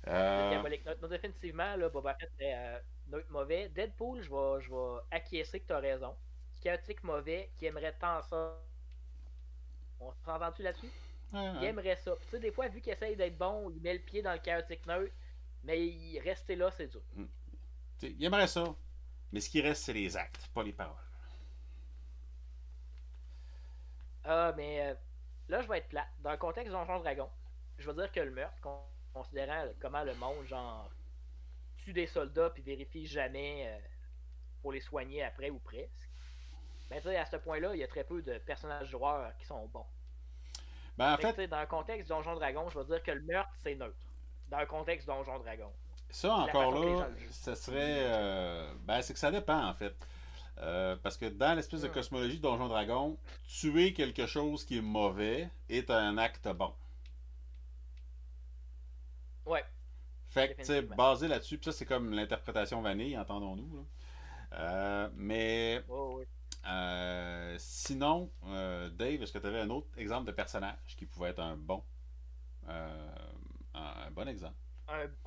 Le Euh, diabolique neutre. Non, définitivement, là, Boba Fett est neutre mauvais. Deadpool, je vais acquiescer que tu as raison. Chaotique mauvais, qui aimerait tant ça. On s'entend-tu là-dessus? Il aimerait ça. Tu sais, des fois, vu qu'il essaye d'être bon, il met le pied dans le chaotique neutre, mais il rester là, c'est dur. Il aimerait ça. Mais ce qui reste, c'est les actes, pas les paroles. Ah, mais là, je vais être plate. Dans le contexte Donjon Dragon, je vais dire que le meurtre, considérant comment le monde, genre, tue des soldats puis vérifie jamais pour les soigner après ou presque, ben, tu sais, à ce point-là, il y a très peu de personnages joueurs qui sont bons. Ben, en Fait que, fait, dans le contexte Donjon Dragon, je vais dire que le meurtre, c'est neutre. Dans le contexte Donjon Dragon. ça La encore façon que les là, gens le jugent. ça serait. Ben, c'est que ça dépend, en fait. Parce que dans l'espèce de cosmologie de Donjon Dragon, tuer quelque chose qui est mauvais est un acte bon. Ouais, Fait que, tu sais, définitivement. basé là-dessus, puis ça, c'est comme l'interprétation vanille, entendons-nous. Là. Mais Ouais, ouais. sinon, Dave, est-ce que tu avais un autre exemple de personnage qui pouvait être euh, un bon exemple?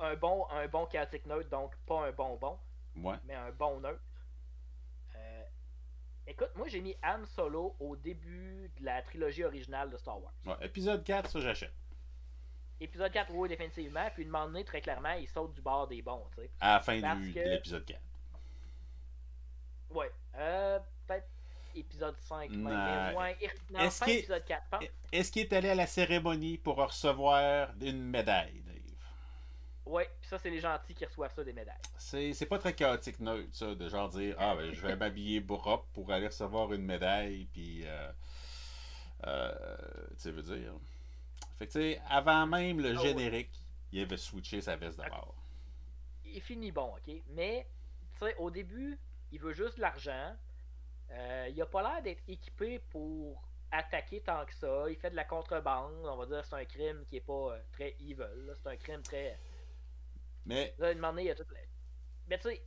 Un bon chaotique neutre, donc pas un bonbon, Ouais. mais un bon neutre. Euh, Écoute, moi j'ai mis Han Solo au début de la trilogie originale de Star Wars. Ouais, épisode 4, ça, j'achète. Épisode 4, oui, définitivement. Puis, une moment donné, très clairement, il saute du bord des bons, tu sais. À la fin Parce de que, l'épisode 4. ouais, peut-être épisode 5, même. Non. Ouais, non, Est-ce fin qu'il épisode 4, pense. est allé à la cérémonie pour recevoir une médaille, Dave? Ouais, puis ça, c'est les gentils qui reçoivent ça, des médailles. C'est pas très chaotique neutre, ça, de genre dire ah ben je vais m'habiller propre pour aller recevoir une médaille, puis tu sais, veux dire. Fait que tu sais, avant même le Oh, ouais. générique, il avait switché sa veste d'abord. Il finit bon, ok? Mais, tu sais, au début, il veut juste de l'argent. Il a pas l'air d'être équipé pour attaquer tant que ça. Il fait de la contrebande. On va dire que c'est un crime qui est pas très evil. C'est un crime très. Mais Là, une il y a tout. Mais tu sais,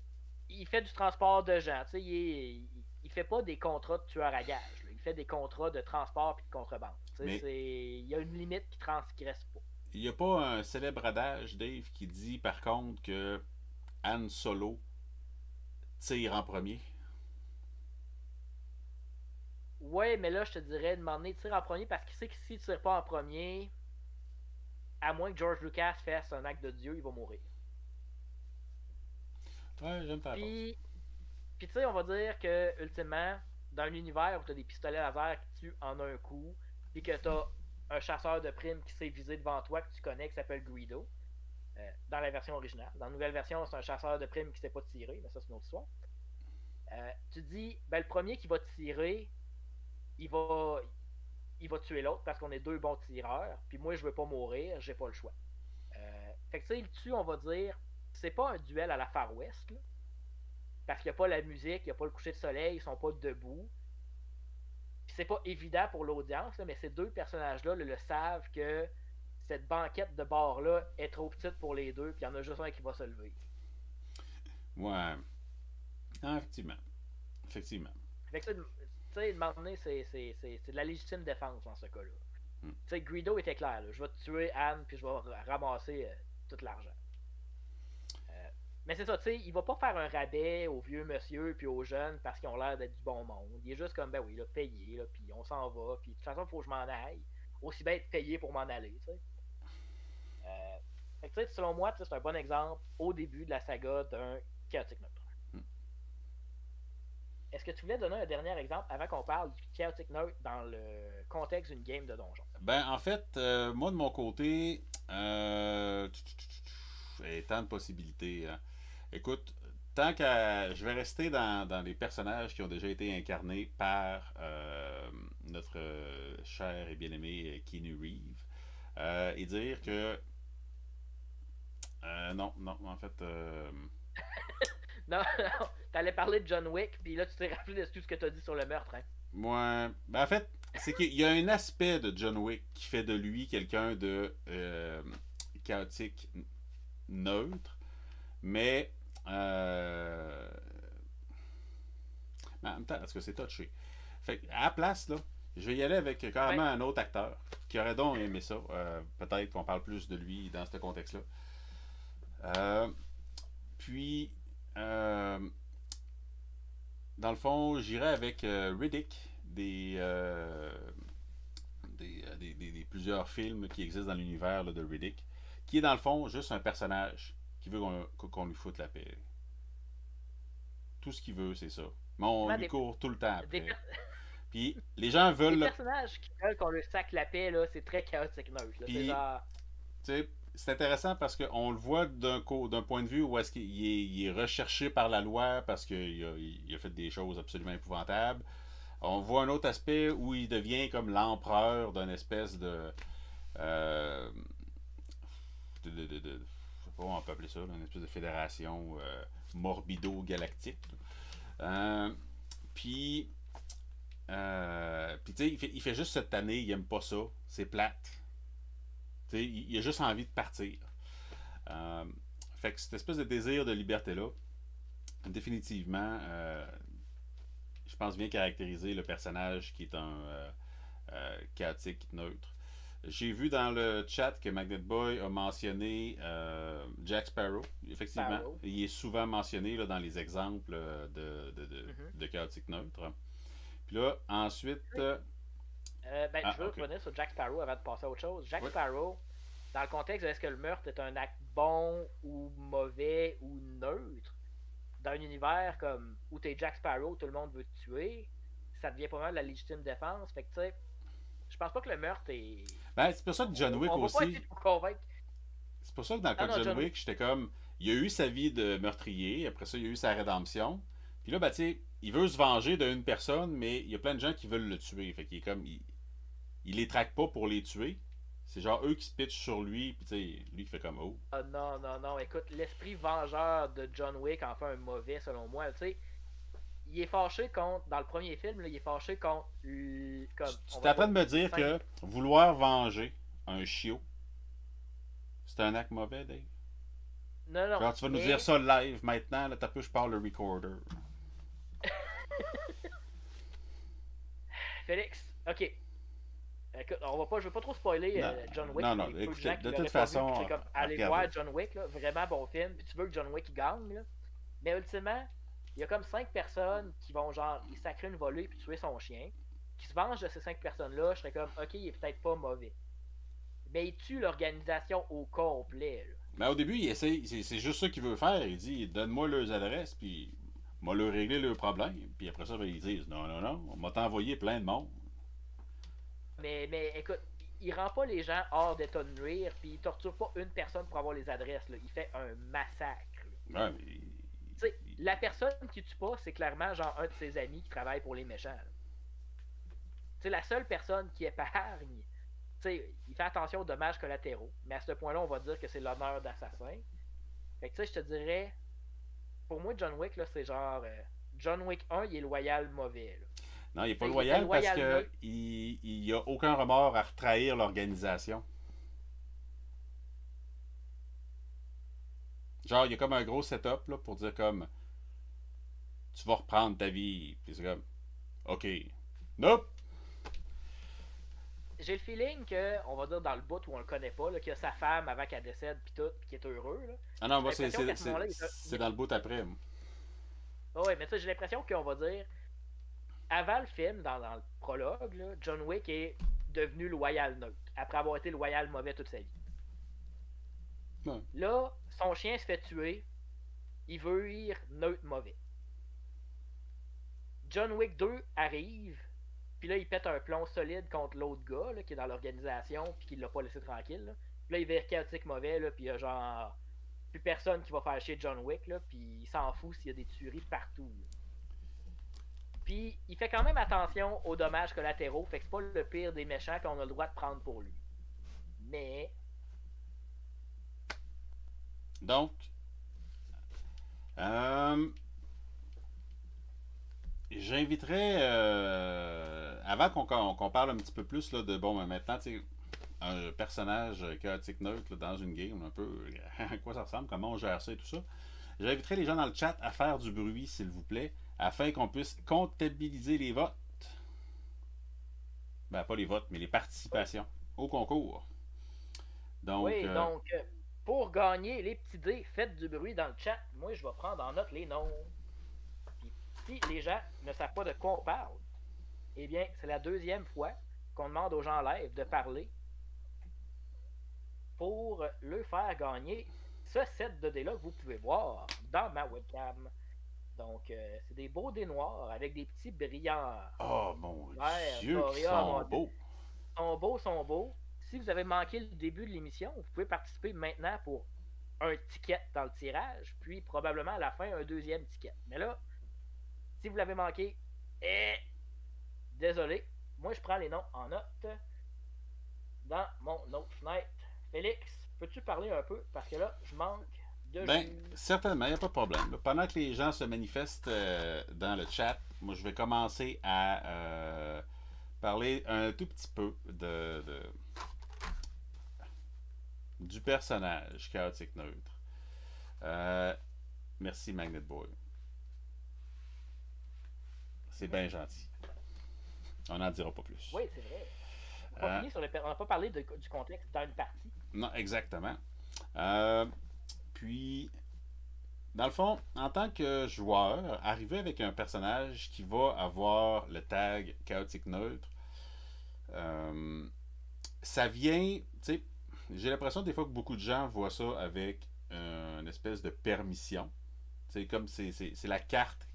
il fait du transport de gens. Tu sais, il fait pas des contrats de tueur à gage. Là. Il fait des contrats de transport et de contrebande. Tu sais, mais il y a une limite qui transgresse pas. il n'y a pas un célèbre adage, Dave, qui dit par contre que Han Solo tire en premier. Ouais, mais là, je te dirais, demander de tirer en premier parce qu'il sait que s'il tire pas en premier, à moins que George Lucas fasse un acte de Dieu, il va mourir. Ouais, j'aime ta réponse. Puis tu sais, on va dire que, ultimement, dans un univers où tu as des pistolets laser qui tuent en un coup, puis que tu as un chasseur de primes qui s'est visé devant toi, que tu connais, qui s'appelle Greedo, dans la version originale. Dans la nouvelle version, c'est un chasseur de primes qui ne s'est pas tiré, mais ça, c'est une autre histoire. Tu dis, ben, le premier qui va tirer, il va, il va tuer l'autre parce qu'on est deux bons tireurs, puis moi, je veux pas mourir, j'ai pas le choix. Fait que tu sais, il tue, on va dire, c'est pas un duel à la Far West, là, parce qu'il n'y a pas la musique, il n'y a pas le coucher de soleil, ils sont pas debout. Puis c'est pas évident pour l'audience, mais ces deux personnages-là le savent que cette banquette de bar-là est trop petite pour les deux, puis il y en a juste un qui va se lever. Ouais. Ah, effectivement. Effectivement. Fait que ça, tu sais, de donné, c'est de la légitime défense dans ce cas-là. Hmm. Tu sais, Greedo était clair, là. Je vais tuer Anne, puis je vais ramasser tout l'argent. Mais c'est ça, tu sais, il va pas faire un rabais aux vieux monsieur puis aux jeunes parce qu'ils ont l'air d'être du bon monde. Il est juste comme, ben oui, là, payé, là, puis on s'en va, puis de toute façon, il faut que je m'en aille. Aussi bien être payé pour m'en aller, tu sais. Fait que, tu sais, selon moi, c'est un bon exemple au début de la saga d'un chaotique neutre. Hmm. Est-ce que tu voulais donner un dernier exemple avant qu'on parle du chaotique neutre dans le contexte d'une game de donjon? Ben, en fait, moi, de mon côté, tant de possibilités. Hein. Écoute, tant qu'à. Je vais rester dans les personnages qui ont déjà été incarnés par notre cher et bien-aimé Keanu Reeves. Et dire que. Non, non, en fait. Non, non, t'allais parler de John Wick, puis là, tu t'es rappelé de tout ce que t'as dit sur le meurtre, hein. Moi. Ben, en fait, c'est qu'il y a un aspect de John Wick qui fait de lui quelqu'un de chaotique, neutre, mais. Mais en même temps, est-ce que c'est touché? Fait à la place, là, je vais y aller avec carrément Ouais. un autre acteur qui aurait donc aimé ça. Peut-être qu'on parle plus de lui dans ce contexte-là. Euh, puis, euh, dans le fond, j'irais avec Riddick des plusieurs films qui existent dans l'univers là, de Riddick, qui est dans le fond juste un personnage qui veut qu'on lui foute la paix. Tout ce qu'il veut, c'est ça. Mais on Vraiment lui court tout le temps des, après. per- Puis les gens des veulent le. personnages qui veulent qu'on leur sac la paix, là, c'est très chaotique neutre. Là. C'est Puis, genre. tu sais, c'est intéressant parce qu'on le voit d'un point de vue où est-ce qu'il est recherché par la loi parce qu'il a fait des choses absolument épouvantables. On voit un autre aspect où il devient comme l'empereur d'une espèce euh, je sais pas comment on peut appeler ça, une espèce de fédération morbido-galactique. Euh, puis, puis tu sais, il fait juste cette année, il aime pas ça, c'est plate. Tu sais, il a juste envie de partir. Euh, Fait que cette espèce de désir de liberté-là, définitivement, je pense bien caractériser le personnage qui est un chaotique neutre. J'ai vu dans le chat que Magnet Boy a mentionné Jack Sparrow. Effectivement, Sparrow. il est souvent mentionné là, dans les exemples Mhm. de chaotique neutre. Puis là, ensuite. Ben, je veux Ok. revenir sur Jack Sparrow avant de passer à autre chose. Jack Ouais. Sparrow, dans le contexte de est-ce que le meurtre est un acte bon ou mauvais ou neutre, dans un univers comme où t'es Jack Sparrow, tout le monde veut te tuer, ça devient pas mal la légitime défense. Fait que tu sais, je pense pas que le meurtre est. Ben, c'est pour ça que John Wick On va pas aussi. essayer de vous convaincre. C'est pour ça que dans le Ah cas de non, John John Wick. Wick, j'étais comme. Il a eu sa vie de meurtrier, après ça, il a eu sa rédemption. Puis là, ben, tu sais, il veut se venger d'une personne, mais il y a plein de gens qui veulent le tuer. Fait qu'il est comme. Il les traque pas pour les tuer. C'est genre eux qui se pitchent sur lui, puis tu sais, lui qui fait comme oh. Ah non, non, non. Écoute, l'esprit vengeur de John Wick en fait un mauvais selon moi. Tu sais, il est fâché contre. Dans le premier film, là, il est fâché contre. Comme, Tu on t'es va en train dire, de me dire 5. que vouloir venger un chiot, c'est un acte mauvais, Dave? Non, non, Genre, tu vas nous dire mais. ça live maintenant, là, t'as peu, je parle le recorder. Félix, ok. Écoute, je veux pas trop spoiler Non, John Wick non, pour non, les peu de gens écoutez, qui de l'auraient toute pas vu. façon, Puis c'est comme, allez regardez. voir John Wick, là, vraiment bon film. Puis tu veux que John Wick il gagne, là. Mais ultimement, il y a comme 5 personnes qui vont genre, il sacrer une volée puis tuer son chien. Qui se vengent de ces 5 personnes-là, je serais comme, ok, il est peut-être pas mauvais. Mais il tue l'organisation au complet, là. Mais au début, il essaie, c'est juste ça qu'il veut faire. Il dit donne-moi leurs adresses, puis moi leur régler leurs problèmes. Puis après ça, ben, ils disent non, non, non, on m'a envoyé plein de monde. Mais écoute, il rend pas les gens hors d'état de nuire, puis il torture pas une personne pour avoir les adresses, là. Il fait un massacre, là. Ouais, mais. Tu sais, la personne qui tue pas, c'est clairement genre un de ses amis qui travaille pour les méchants. Tu sais, la seule personne qui épargne, tu sais, il fait attention aux dommages collatéraux, mais à ce point-là, on va dire que c'est l'honneur d'assassin. Fait que tu sais, je te dirais, pour moi, John Wick, là, c'est genre. John Wick 1, il est loyal mauvais, là. Non, il n'est pas Tu sais, il était loyal parce loyal que neutre. il a aucun remords à retrahir l'organisation. Genre, il y a comme un gros setup là, pour dire comme tu vas reprendre ta vie. Puis c'est comme OK. Nope! J'ai le feeling que, on va dire dans le bout où on le connaît pas, là, qu'il y a sa femme avant qu'elle décède, puis tout, puis qu'il est heureux, là. Ah non, J'ai moi l'impression qu'à ce moment-là, c'est dans le bout après. Moi. Oh, ouais, mais tu sais, j'ai l'impression qu'on va dire, avant le film, dans le prologue, là, John Wick est devenu loyal neutre, après avoir été loyal mauvais toute sa vie. Ouais. Là, son chien se fait tuer, il veut ir neutre mauvais. John Wick 2 arrive, puis là, il pète un plomb solide contre l'autre gars là, qui est dans l'organisation, puis qui l'a pas laissé tranquille. Là. Puis là, il vire chaotique mauvais, là, puis il a genre. plus personne qui va faire chier John Wick, là, puis il s'en fout s'il y a des tueries partout. Là. Puis il fait quand même attention aux dommages collatéraux, fait que c'est pas le pire des méchants qu'on a le droit de prendre pour lui. Mais. Donc, j'inviterais, avant qu'on parle un petit peu plus là, de, bon, maintenant, tu sais, un personnage chaotique neutre là, dans une game, un peu à quoi ça ressemble, comment on gère ça et tout ça, j'inviterais les gens dans le chat à faire du bruit, s'il vous plaît, afin qu'on puisse comptabiliser les votes. Ben, pas les votes, mais les participations au concours. Donc, oui, donc, pour gagner les petits dés, faites du bruit dans le chat. Moi, je vais prendre en note les noms. Puis, si les gens ne savent pas de quoi on parle, eh bien, c'est la deuxième fois qu'on demande aux gens en live de parler pour le faire gagner ce set de dés-là que vous pouvez voir dans ma webcam. Donc, c'est des beaux dés noirs avec des petits brillants. Oh mon Dieu, ils sont beaux! Sont beaux. Si vous avez manqué le début de l'émission, vous pouvez participer maintenant pour un ticket dans le tirage, puis probablement à la fin un deuxième ticket. Mais là, si vous l'avez manqué, désolé, moi je prends les noms en note dans mon autre fenêtre. Félix, peux-tu parler un peu? Parce que là, je manque de ben, certainement, il n'y a pas de problème. Pendant que les gens se manifestent dans le chat, moi je vais commencer à parler un tout petit peu du personnage chaotique neutre. Merci Magnet Boy. C'est bien gentil. On n'en dira pas plus. Oui, c'est vrai. On n'a pas parlé du contexte dans une partie. Non, exactement. Puis, dans le fond, en tant que joueur, arriver avec un personnage qui va avoir le tag chaotique neutre, ça vient, tu sais, j'ai l'impression des fois que beaucoup de gens voient ça avec une espèce de permission. C'est comme c'est la carte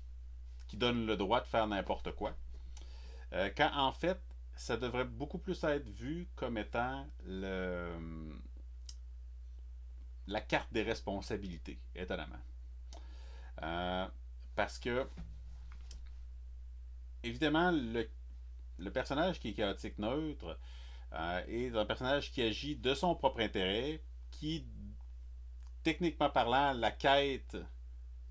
qui donne le droit de faire n'importe quoi. Quand en fait, ça devrait beaucoup plus être vu comme étant la carte des responsabilités, étonnamment. Parce que, évidemment, le personnage qui est chaotique neutre est un personnage qui agit de son propre intérêt, qui, techniquement parlant, la quête,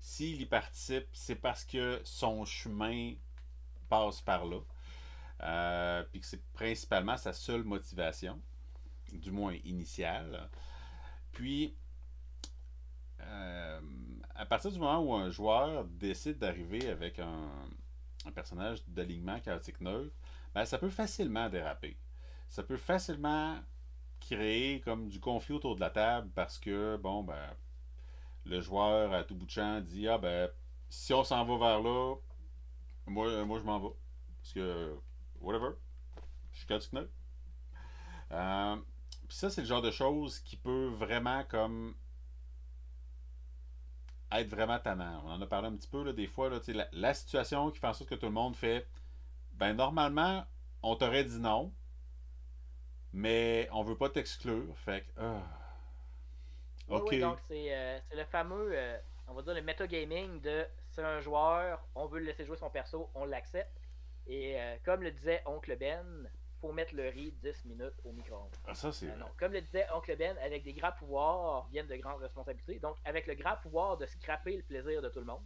s'il y participe, c'est parce que son chemin passe par là. Puis que c'est principalement sa seule motivation, du moins initiale. Puis, à partir du moment où un joueur décide d'arriver avec un personnage d'alignement chaotique neutre, ben, ça peut facilement déraper. Ça peut facilement créer comme du conflit autour de la table parce que, bon, ben, le joueur à tout bout de champ dit, ah ben, si on s'en va vers là, moi je m'en vais. Parce que, whatever, je suis chaotique neutre. Puis ça, c'est le genre de choses qui peut vraiment comme être vraiment tannant. On en a parlé un petit peu là, des fois, là, la situation qui fait en sorte que tout le monde fait, ben normalement, on t'aurait dit non, mais on veut pas t'exclure. Fait que, ok. Oui, donc c'est le fameux, on va dire le metagaming de c'est un joueur, on veut le laisser jouer son perso, on l'accepte. Et comme le disait Oncle Ben, faut mettre le riz 10 minutes au micro-ondes. Ah, ça, c'est non. Comme le disait Oncle Ben, avec des grands pouvoirs viennent de grandes responsabilités. Donc, avec le grand pouvoir de scraper le plaisir de tout le monde,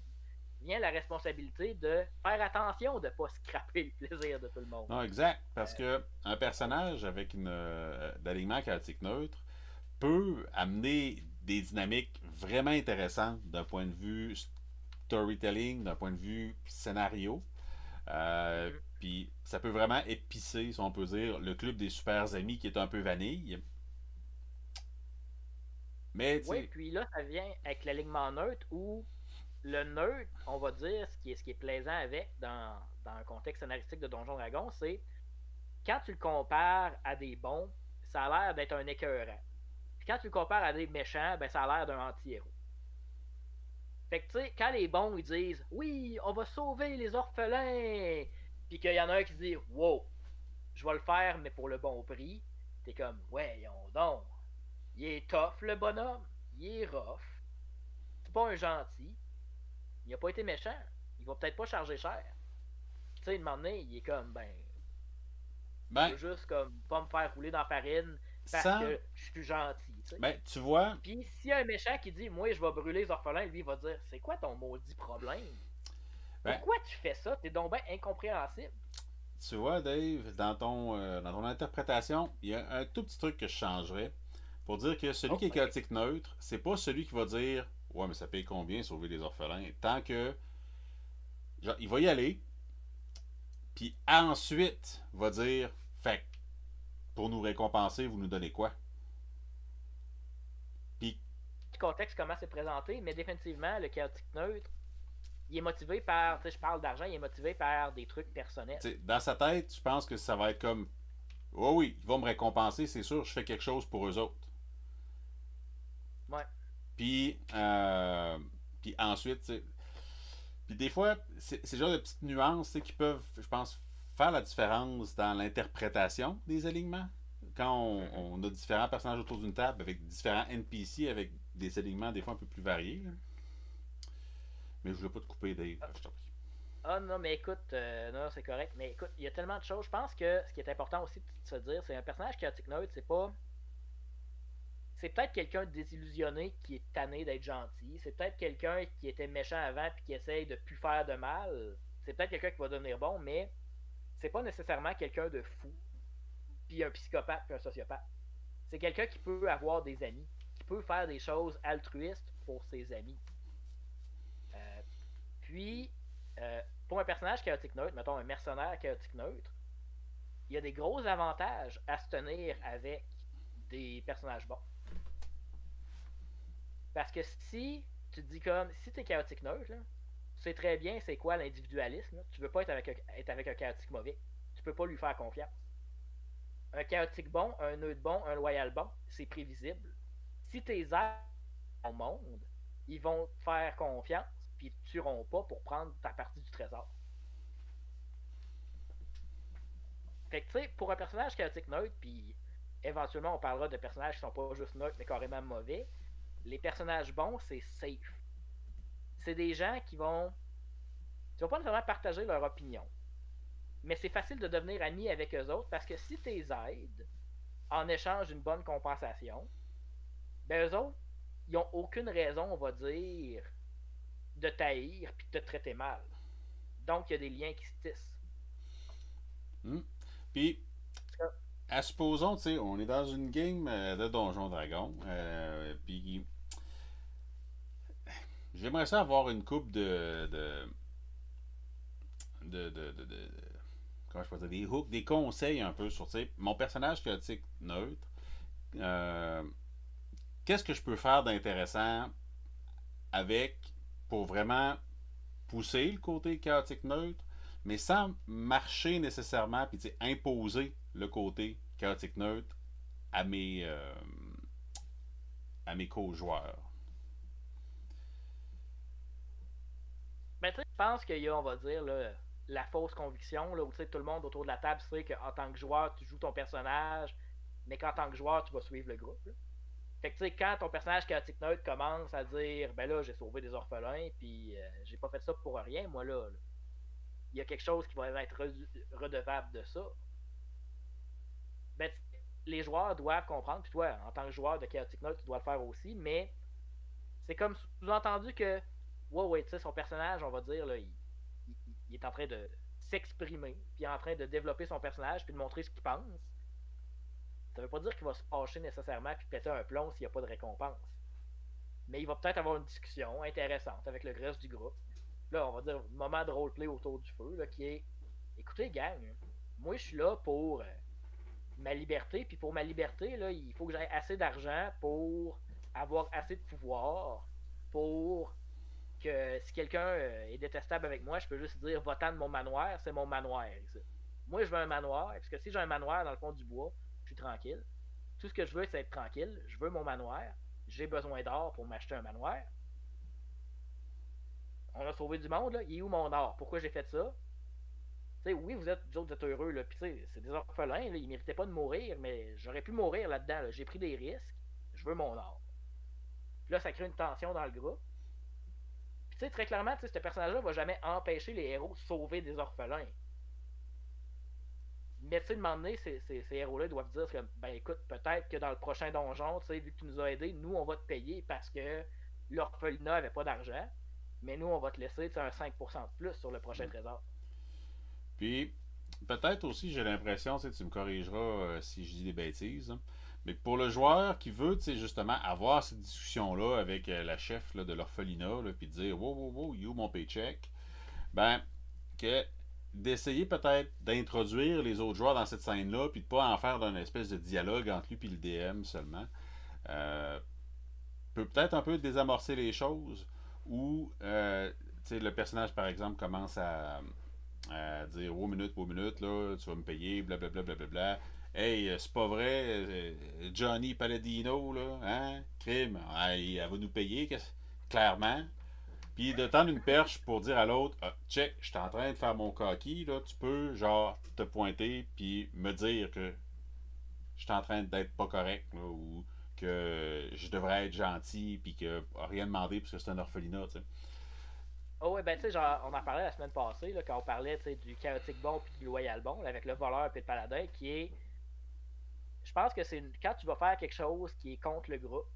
vient la responsabilité de faire attention de ne pas scraper le plaisir de tout le monde. Non, exact. Parce que un personnage avec d'alignement chaotique neutre peut amener des dynamiques vraiment intéressantes d'un point de vue storytelling, d'un point de vue scénario. Puis ça peut vraiment épicer, si on peut dire, le club des super amis qui est un peu vanille. Mais oui, puis là, ça vient avec l'alignement neutre où le neutre, on va dire, ce qui est plaisant avec dans un contexte scénaristique de Donjon Dragon, c'est quand tu le compares à des bons, ça a l'air d'être un écœurant. Puis quand tu le compares à des méchants, ben ça a l'air d'un anti-héros. Fait que tu sais, quand les bons ils disent oui, on va sauver les orphelins, puis qu'il y en a un qui dit wow, je vais le faire, mais pour le bon prix, t'es comme, ouais, donc, il est tough le bonhomme, il est rough, pas un gentil, il a pas été méchant, il va peut-être pas charger cher. Tu sais, de moment donné, il est comme, ben, je Ben, veux juste comme pas me faire rouler dans la farine parce sans. que je suis gentil, tu sais. Ben, tu vois, Puis s'il y a un méchant qui dit, moi, je vais brûler les orphelins, lui, il va dire, c'est quoi ton maudit problème? ben, Pourquoi tu fais ça? T'es donc bien incompréhensible. tu vois, Dave, dans ton interprétation, il y a un tout petit truc que je changerais pour dire que celui Oh, qui est ok. chaotique neutre, c'est pas celui qui va dire ouais, mais ça paye combien sauver les orphelins, tant que genre, il va y aller, puis ensuite va dire fait que, pour nous récompenser, vous nous donnez quoi? Puis, Du contexte, comment c'est présenté, mais définitivement, le chaotique neutre, il est motivé par, tu sais, je parle d'argent, il est motivé par des trucs personnels. tu sais, dans sa tête, je pense que ça va être comme oh oui, ils vont me récompenser, c'est sûr, je fais quelque chose pour eux autres. Ouais. Puis, puis ensuite, tu sais, puis des fois, c'est le genre de petites nuances qui peuvent, je pense, faire la différence dans l'interprétation des alignements. Quand Mhm. on a différents personnages autour d'une table avec différents NPC avec des alignements des fois un peu plus variés. Là. Mais je voulais pas te couper, Dave. Je t'en prie. Ah non, mais écoute, non, c'est correct. Mais écoute, il y a tellement de choses. Je pense que ce qui est important aussi de se dire, c'est un personnage chaotique neutre, c'est pas. C'est peut-être quelqu'un de désillusionné qui est tanné d'être gentil. C'est peut-être quelqu'un qui était méchant avant puis qui essaye de plus faire de mal. C'est peut-être quelqu'un qui va devenir bon, mais c'est pas nécessairement quelqu'un de fou, puis un psychopathe, puis un sociopathe. C'est quelqu'un qui peut avoir des amis, qui peut faire des choses altruistes pour ses amis. Euh, puis, pour un personnage chaotique neutre, mettons un mercenaire chaotique neutre, il y a des gros avantages à se tenir avec des personnages bons. Parce que si tu te dis comme, si t'es chaotique neutre, là, tu sais très bien c'est quoi l'individualisme. Là. Tu veux pas être avec un chaotique mauvais. Tu peux pas lui faire confiance. Un chaotique bon, un neutre bon, un loyal bon, c'est prévisible. Si tes aides au monde, ils vont te faire confiance, puis ils te tueront pas pour prendre ta partie du trésor. Fait que, tu sais, pour un personnage chaotique neutre, puis éventuellement on parlera de personnages qui sont pas juste neutres, mais carrément mauvais, les personnages bons, c'est safe. C'est des gens qui vont pas nécessairement partager leur opinion. Mais c'est facile de devenir ami avec eux autres parce que si tu les aides en échange d'une bonne compensation, ben eux autres, ils ont aucune raison, on va dire, de t'haïr puis de te traiter mal. Donc, il y a des liens qui se tissent. Hmm. Puis, à supposons, tu sais, on est dans une game de Donjon Dragon. Puis, j'aimerais ça avoir une coupe de comment je peux dire, des hooks, des conseils un peu sur, tu sais, mon personnage chaotique neutre. euh, Qu'est-ce que je peux faire d'intéressant avec pour vraiment pousser le côté chaotique neutre, mais sans marcher nécessairement puis imposer le côté chaotique neutre à mes co-joueurs. Mais tu sais, je pense qu'il y a, on va dire, là, la fausse conviction, là, où tout le monde autour de la table sait qu'en tant que joueur, tu joues ton personnage, mais qu'en tant que joueur, tu vas suivre le groupe. Là. Fait que tu sais, quand ton personnage chaotique neutre commence à dire, ben là, j'ai sauvé des orphelins, puis j'ai pas fait ça pour rien, moi là, il y a quelque chose qui va être redevable de ça. Ben, les joueurs doivent comprendre, puis toi, en tant que joueur de chaotic neutre, tu dois le faire aussi, mais c'est comme sous-entendu que, ouais, tu sais, son personnage, on va dire, là, il est en train de s'exprimer, puis en train de développer son personnage, puis de montrer ce qu'il pense. Ça veut pas dire qu'il va se fâcher nécessairement puis péter un plomb s'il n'y a pas de récompense. Mais il va peut-être avoir une discussion intéressante avec le reste du groupe. Là, on va dire moment de roleplay autour du feu, là, qui est écoutez, gang, moi je suis là pour ma liberté, puis pour ma liberté, là, il faut que j'aie assez d'argent pour avoir assez de pouvoir pour que si quelqu'un est détestable avec moi, je peux juste dire votant de mon manoir, c'est mon manoir ici. Moi je veux un manoir, parce que si j'ai un manoir dans le fond du bois, je suis tranquille. Tout ce que je veux, c'est être tranquille. Je veux mon manoir. J'ai besoin d'or pour m'acheter un manoir. On a sauvé du monde, là. Il est où mon or? Pourquoi j'ai fait ça? T'sais, oui, vous autres, vous êtes heureux, là. Puis, c'est des orphelins, là. Ils méritaient pas de mourir, mais j'aurais pu mourir là-dedans, là. J'ai pris des risques. Je veux mon or. Puis là, ça crée une tension dans le groupe. sais, très clairement, tu sais, ce personnage-là va jamais empêcher les héros de sauver des orphelins. Mais tu sais, de moment donné, ces héros-là doivent dire que, ben écoute, peut-être que dans le prochain donjon, tu sais, vu que tu nous as aidés, nous, on va te payer parce que l'orphelinat avait pas d'argent. Mais nous, on va te laisser un 5% de plus sur le prochain trésor. Puis, peut-être aussi, j'ai l'impression, tu me corrigeras si je dis des bêtises, hein, mais pour le joueur qui veut, justement, avoir cette discussion-là avec la chef là, de l'orphelinat, puis dire, wow, wow, wow, you, mon paycheck, ben, que d'essayer peut-être d'introduire les autres joueurs dans cette scène-là, puis de pas en faire d'un espèce de dialogue entre lui et le DM seulement, euh, peut peut-être un peu désamorcer les choses, ou le personnage, par exemple, commence à dire oh minute, là, tu vas me payer, blablabla, blablabla. Hey, c'est pas vrai, Johnny Palladino, là, hein, crime, elle va nous payer, clairement. Puis de tendre une perche pour dire à l'autre, ah, check, je suis en train de faire mon coquille, là, tu peux, genre, te pointer, puis me dire que je suis en train d'être pas correct, là, ou que je devrais être gentil, puis que rien demander parce que c'est un orphelinat, tu sais. Oh ouais, ben tu sais, genre, on en parlait la semaine passée, là, quand on parlait du chaotique bon puis du loyal bon, là, avec le voleur puis le paladin, qui est. Je pense que c'est quand tu vas faire quelque chose qui est contre le groupe,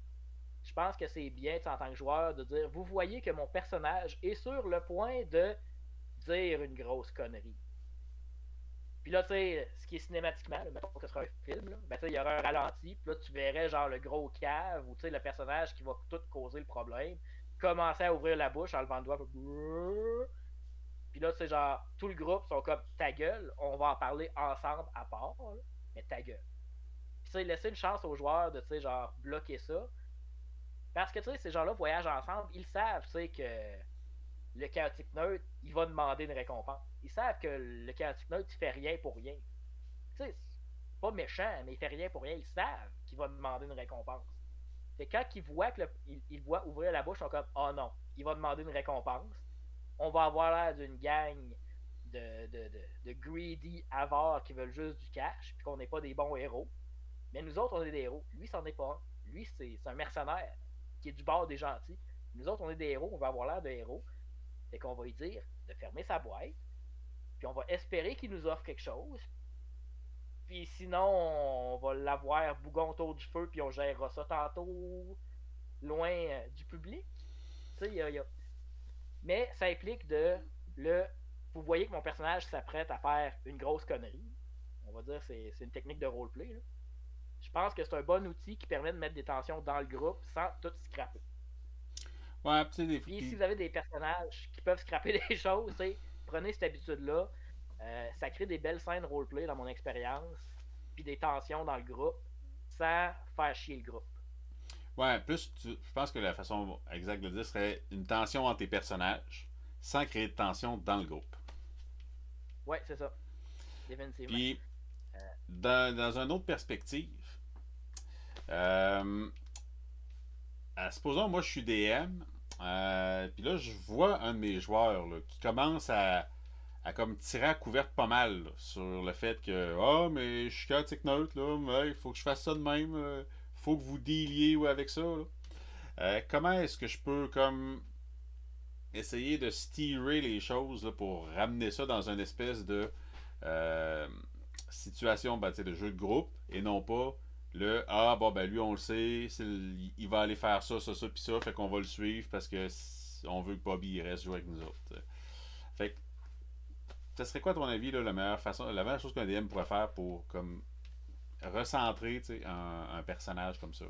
je pense que c'est bien, en tant que joueur, de dire vous voyez que mon personnage est sur le point de dire une grosse connerie. Puis là, tu sais, ce qui est cinématiquement, là, mettons que ce sera un film, là, ben tu sais, il y aura un ralenti, puis là, tu verrais genre le gros cave, ou tu sais, le personnage qui va tout causer le problème, commencer à ouvrir la bouche en levant le doigt, puis là, tu sais, genre, tout le groupe sont comme ta gueule, on va en parler ensemble à part, là, mais ta gueule. Puis tu sais, laisser une chance aux joueurs de, tu sais, genre, bloquer ça. Parce que, tu sais, ces gens-là voyagent ensemble, ils savent, tu sais, que le chaotique neutre, il va demander une récompense. Ils savent que le chaotique neutre, il fait rien pour rien. Tu sais, c'est pas méchant, mais il fait rien pour rien. Ils savent qu'il va demander une récompense. C'est quand ils voient que ils voient ouvrir la bouche, ils sont comme oh non, il va demander une récompense. On va avoir l'air d'une gang de greedy avares qui veulent juste du cash, puis qu'on n'est pas des bons héros. Mais nous autres, on est des héros. Lui, c'en est pas un. Lui, c'est un mercenaire qui est du bord des gentils. Nous autres, on est des héros, on va avoir l'air de héros. Fait qu'on va lui dire de fermer sa boîte, puis on va espérer qu'il nous offre quelque chose. Puis sinon, on va l'avoir bougon autour du feu, puis on gérera ça tantôt loin du public. Tu sais, mais ça implique de le. Vous voyez que mon personnage s'apprête à faire une grosse connerie. On va dire c'est une technique de roleplay. Là. Je pense que c'est un bon outil qui permet de mettre des tensions dans le groupe sans tout scraper. Ouais, tu sais, Puis si vous avez des personnages qui peuvent scraper des choses, prenez cette habitude-là. Ça crée des belles scènes roleplay dans mon expérience, puis des tensions dans le groupe, sans faire chier le groupe. Ouais, plus, je pense que la façon exacte de le dire serait une tension entre tes personnages, sans créer de tension dans le groupe. Ouais, c'est ça. Définitivement. Puis, dans une autre perspective, euh, supposons, moi, je suis DM, puis là, je vois un de mes joueurs là, qui commence à comme tirer à couverte pas mal là, sur le fait que ah mais je suis chaotique neutre là, mais il faut que je fasse ça de même, faut que vous dealiez avec ça. Là. Comment est-ce que je peux comme essayer de steerer les choses là, pour ramener ça dans une espèce de euh, situation de jeu de groupe et non pas le ah bon ben lui on le sait, il va aller faire ça, ça, ça puis ça, fait qu'on va le suivre parce que on veut que Bobby reste jouer avec nous autres. Fait que ça serait quoi, à ton avis, là, la meilleure chose qu'un DM pourrait faire pour comme recentrer un personnage comme ça?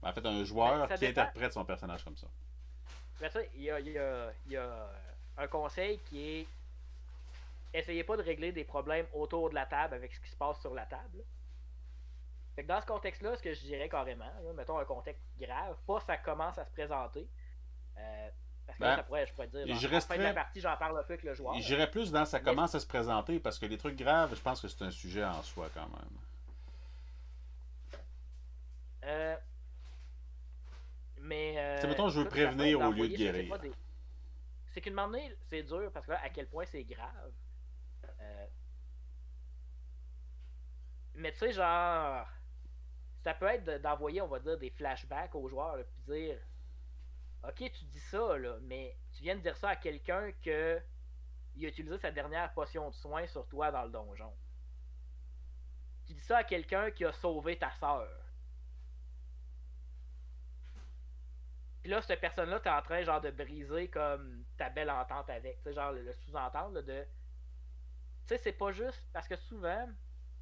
En fait, un joueur qui interprète son personnage comme ça. Ben, ça, il y a un conseil qui est essayez pas de régler des problèmes autour de la table avec ce qui se passe sur la table. Fait que dans ce contexte-là, ce que je dirais carrément, là, mettons un contexte grave, pas ça commence à se présenter. Parce que là, je pourrais dire, genre, à la fin de la partie, j'en parle un peu avec le joueur. J'irais plus dans ça commence à se présenter parce que les trucs graves, je pense que c'est un sujet en soi quand même. Mais. Mettons, je veux prévenir au lieu de guérir. C'est qu'une moment donné, c'est dur parce que là, à quel point c'est grave. Mais tu sais, genre. Ça peut être d'envoyer, on va dire, des flashbacks aux joueurs, puis dire Ok, tu dis ça, là, mais tu viens de dire ça à quelqu'un que il a utilisé sa dernière potion de soin sur toi dans le donjon. Tu dis ça à quelqu'un qui a sauvé ta sœur. Puis là, cette personne-là, t'es en train genre de briser comme ta belle entente avec. Tu sais, genre le sous-entendre là, de. Tu sais, c'est pas juste. Parce que souvent,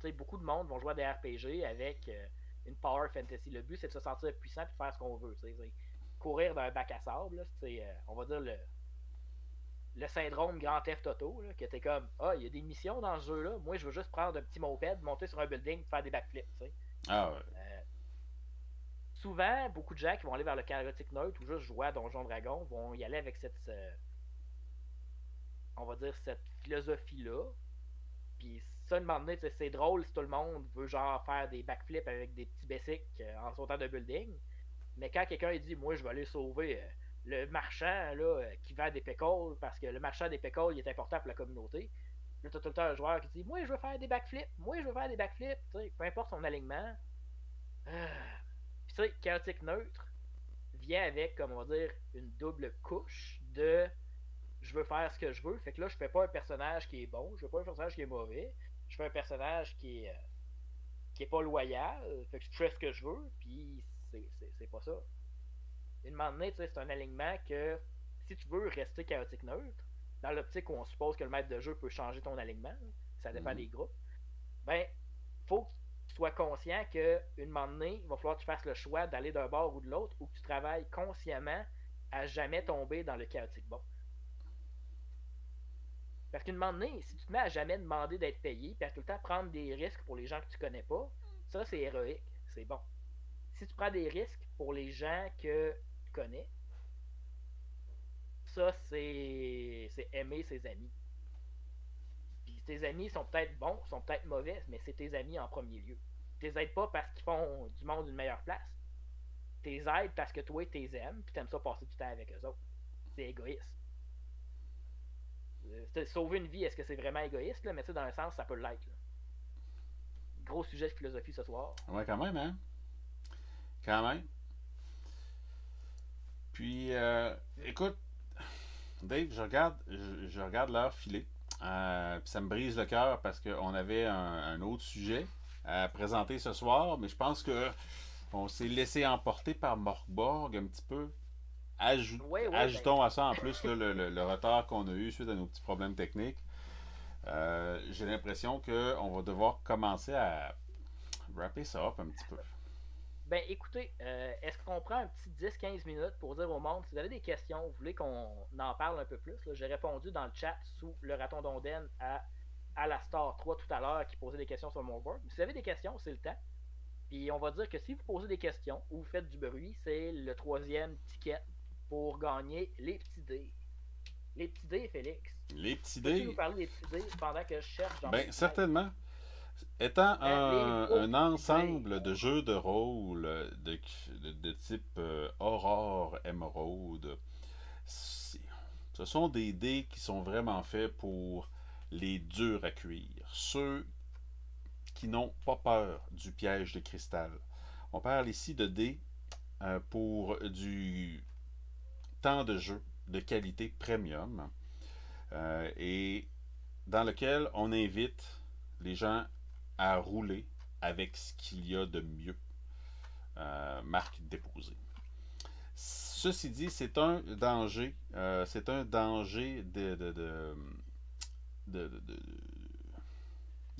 tu sais, beaucoup de monde vont jouer à des RPG avec une power fantasy. Le but, c'est de se sentir puissant et de faire ce qu'on veut. Tu sais, courir dans un bac à sable, là, on va dire le syndrome Grand Theft Auto, là, que t'es comme, ah, il y a des missions dans ce jeu-là. Moi, je veux juste prendre un petit moped, monter sur un building, faire des backflips. Tu sais. Ah ouais. Souvent, beaucoup de gens qui vont aller vers le chaotic neutre ou juste jouer à Donjon Dragon vont y aller avec cette, on va dire, cette philosophie-là. Puis ça, un moment donné, c'est drôle si tout le monde veut genre faire des backflips avec des petits basics en sautant de building. Mais quand quelqu'un dit, moi, je vais aller sauver le marchand là, qui vend des pickles parce que le marchand des pickles il est important pour la communauté. Là, t'as tout le temps un joueur qui dit, moi, je veux faire des backflips, moi, je veux faire des backflips. T'sais, peu importe son alignement. Puis tu sais, chaotique neutre vient avec, comme on va dire, une double couche de je veux faire ce que je veux. Fait que là, je fais pas un personnage qui est bon, je fais pas un personnage qui est mauvais, je fais un personnage qui est pas loyal. Fait que je fais ce que je veux, puis c'est pas ça. Une moment donné, c'est un alignement que si tu veux rester chaotique neutre, dans l'optique où on suppose que le maître de jeu peut changer ton alignement, ça dépend des groupes, ben, faut que tu sois conscient qu'une moment donné, il va falloir que tu fasses le choix d'aller d'un bord ou de l'autre, ou que tu travailles consciemment à jamais tomber dans le chaotique bon. Parce qu'une moment donné, si tu te mets à jamais demander d'être payé, puis à tout le temps prendre des risques pour les gens que tu connais pas, ça c'est héroïque, c'est bon. Si tu prends des risques pour les gens que tu connais, ça c'est aimer ses amis. Puis tes amis sont peut-être bons, sont peut-être mauvais, mais c'est tes amis en premier lieu. Tu les aides pas parce qu'ils font du monde une meilleure place. Tu les aides parce que toi, tu les aimes, puis t'aimes ça passer du temps avec eux autres. C'est égoïste. Sauver une vie, est-ce que c'est vraiment égoïste? Là? Mais tu sais, dans un sens, ça peut l'être. Là. Gros sujet de philosophie ce soir. Ouais, quand même, hein? Quand même. Puis, écoute, Dave, je regarde l'heure filer. Puis ça me brise le cœur parce qu'on avait un autre sujet à présenter ce soir, mais je pense que on s'est laissé emporter par Morgborg un petit peu. Ajoutons à ça en plus là, le retard qu'on a eu suite à nos petits problèmes techniques. J'ai l'impression qu'on va devoir commencer à wrapper ça up un petit peu. Ben écoutez, est-ce qu'on prend un petit 10-15 minutes pour dire au monde, si vous avez des questions, vous voulez qu'on en parle un peu plus, j'ai répondu dans le chat sous le raton d'Onden à la Star 3 tout à l'heure qui posait des questions sur mon board. Si vous avez des questions, c'est le temps. Puis on va dire que si vous posez des questions ou vous faites du bruit, c'est le troisième ticket pour gagner les petits dés. Les petits dés, Félix. Les petits dés. Peux-tu nous dés. parler des petits dés pendant que je cherche dans Ben, certainement. Étant un ensemble de jeux de rôle de type Aurore Émeraude, ce sont des dés qui sont vraiment faits pour les durs à cuire. Ceux qui n'ont pas peur du piège de cristal. On parle ici de dés pour du temps de jeu de qualité premium et dans lequel on invite les gens à rouler avec ce qu'il y a de mieux. Marque déposée. Ceci dit, c'est un danger. C'est un danger de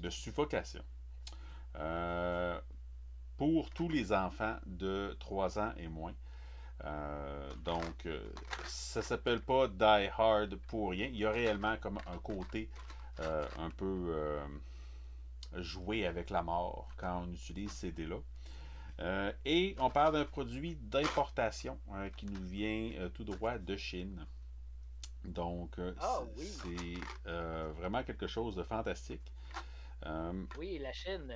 suffocation. Pour tous les enfants de 3 ans et moins. Donc, ça s'appelle pas Die Hard pour rien. Il y a réellement comme un côté un peu jouer avec la mort quand on utilise ces dés-là. Et on parle d'un produit d'importation qui nous vient tout droit de Chine. Donc, oui. c'est vraiment quelque chose de fantastique. Oui, la Chine,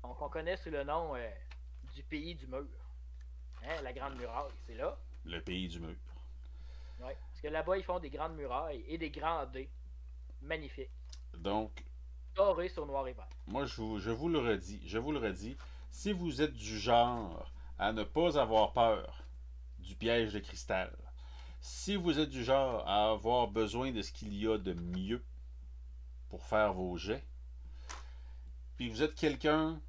on connaît sous le nom du pays du mur. Hein, la Grande Muraille, c'est là. Le pays du mur. Oui, parce que là-bas, ils font des grandes murailles et des grands dés. Magnifiques. Donc, doré sur noir et vert. Moi, je vous le redis, si vous êtes du genre à ne pas avoir peur du piège de cristal. Si vous êtes du genre à avoir besoin de ce qu'il y a de mieux pour faire vos jets, puis vous êtes quelqu'un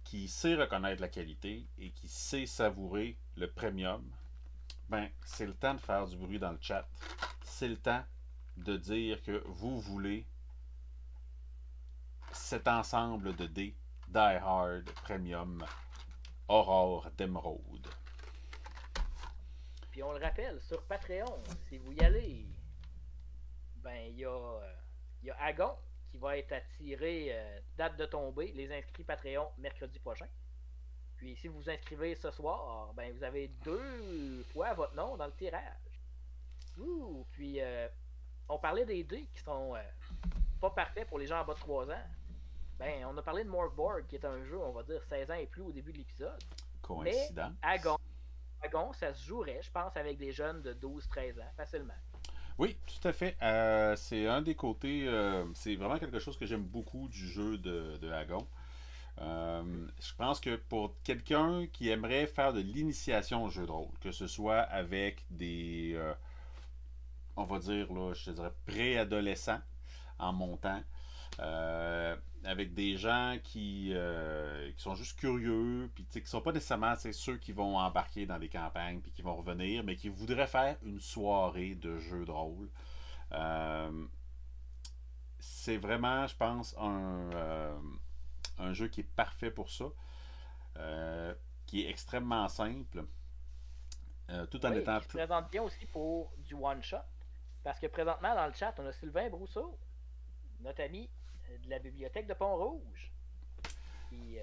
qui sait reconnaître la qualité et qui sait savourer le premium, ben c'est le temps de faire du bruit dans le chat. C'est le temps de dire que vous voulez cet ensemble de dés Die Hard Premium Aurore d'Émeraude. Puis on le rappelle, sur Patreon, si vous y allez, ben il y a Agon qui va être attiré date de tombée, les inscrits Patreon mercredi prochain. Puis si vous vous inscrivez ce soir, ben vous avez 2 fois votre nom dans le tirage. Ouh, puis on parlait des dés qui sont pas parfaits pour les gens en bas de 3 ans. Ben on a parlé de Morkborg qui est un jeu, on va dire 16 ans et plus au début de l'épisode. Coïncidence. Mais Agon, ça se jouerait, je pense, avec des jeunes de 12-13 ans, facilement. Oui, tout à fait. C'est un des côtés, c'est vraiment quelque chose que j'aime beaucoup du jeu de Agon. Je pense que pour quelqu'un qui aimerait faire de l'initiation au jeu de rôle, que ce soit avec des, on va dire, là, je te dirais, préadolescents en montant, avec des gens qui sont juste curieux, puis qui ne sont pas nécessairement ceux qui vont embarquer dans des campagnes, puis qui vont revenir, mais qui voudraient faire une soirée de jeu de rôle. C'est vraiment, je pense, un jeu qui est parfait pour ça, qui est extrêmement simple, tout en étant... Qui se présente bien aussi pour du one-shot, parce que présentement, dans le chat, on a Sylvain Brousseau, notre ami de la bibliothèque de Pont-Rouge, qui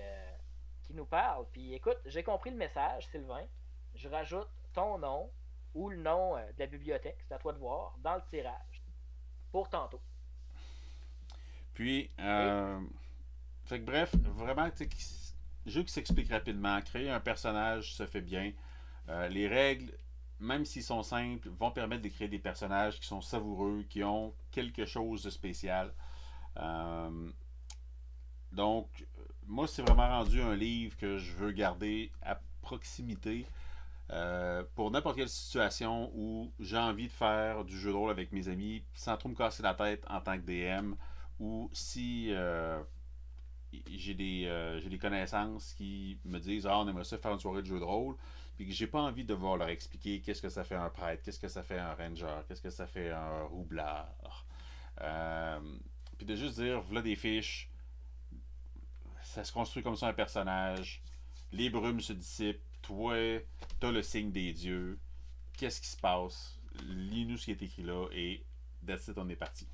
nous parle. Puis écoute, j'ai compris le message, Sylvain. Je rajoute ton nom ou le nom de la bibliothèque, c'est à toi de voir, dans le tirage pour tantôt. Puis, fait que bref, vraiment, jeu qui s'explique rapidement. Créer un personnage se fait bien. Les règles, même s'ils sont simples, vont permettre de créer des personnages qui sont savoureux, qui ont quelque chose de spécial. Donc, moi, c'est vraiment rendu un livre que je veux garder à proximité pour n'importe quelle situation où j'ai envie de faire du jeu de rôle avec mes amis sans trop me casser la tête en tant que DM, ou si j'ai des connaissances qui me disent « Ah, on aimerait ça faire une soirée de jeu de rôle », puis que j'ai pas envie de devoir leur expliquer qu'est-ce que ça fait un prêtre, qu'est-ce que ça fait un ranger, qu'est-ce que ça fait un roublard. Puis de juste dire, voilà des fiches, ça se construit comme ça un personnage, les brumes se dissipent, toi, t'as le signe des dieux, qu'est-ce qui se passe, lis-nous ce qui est écrit là, et that's it, on est parti.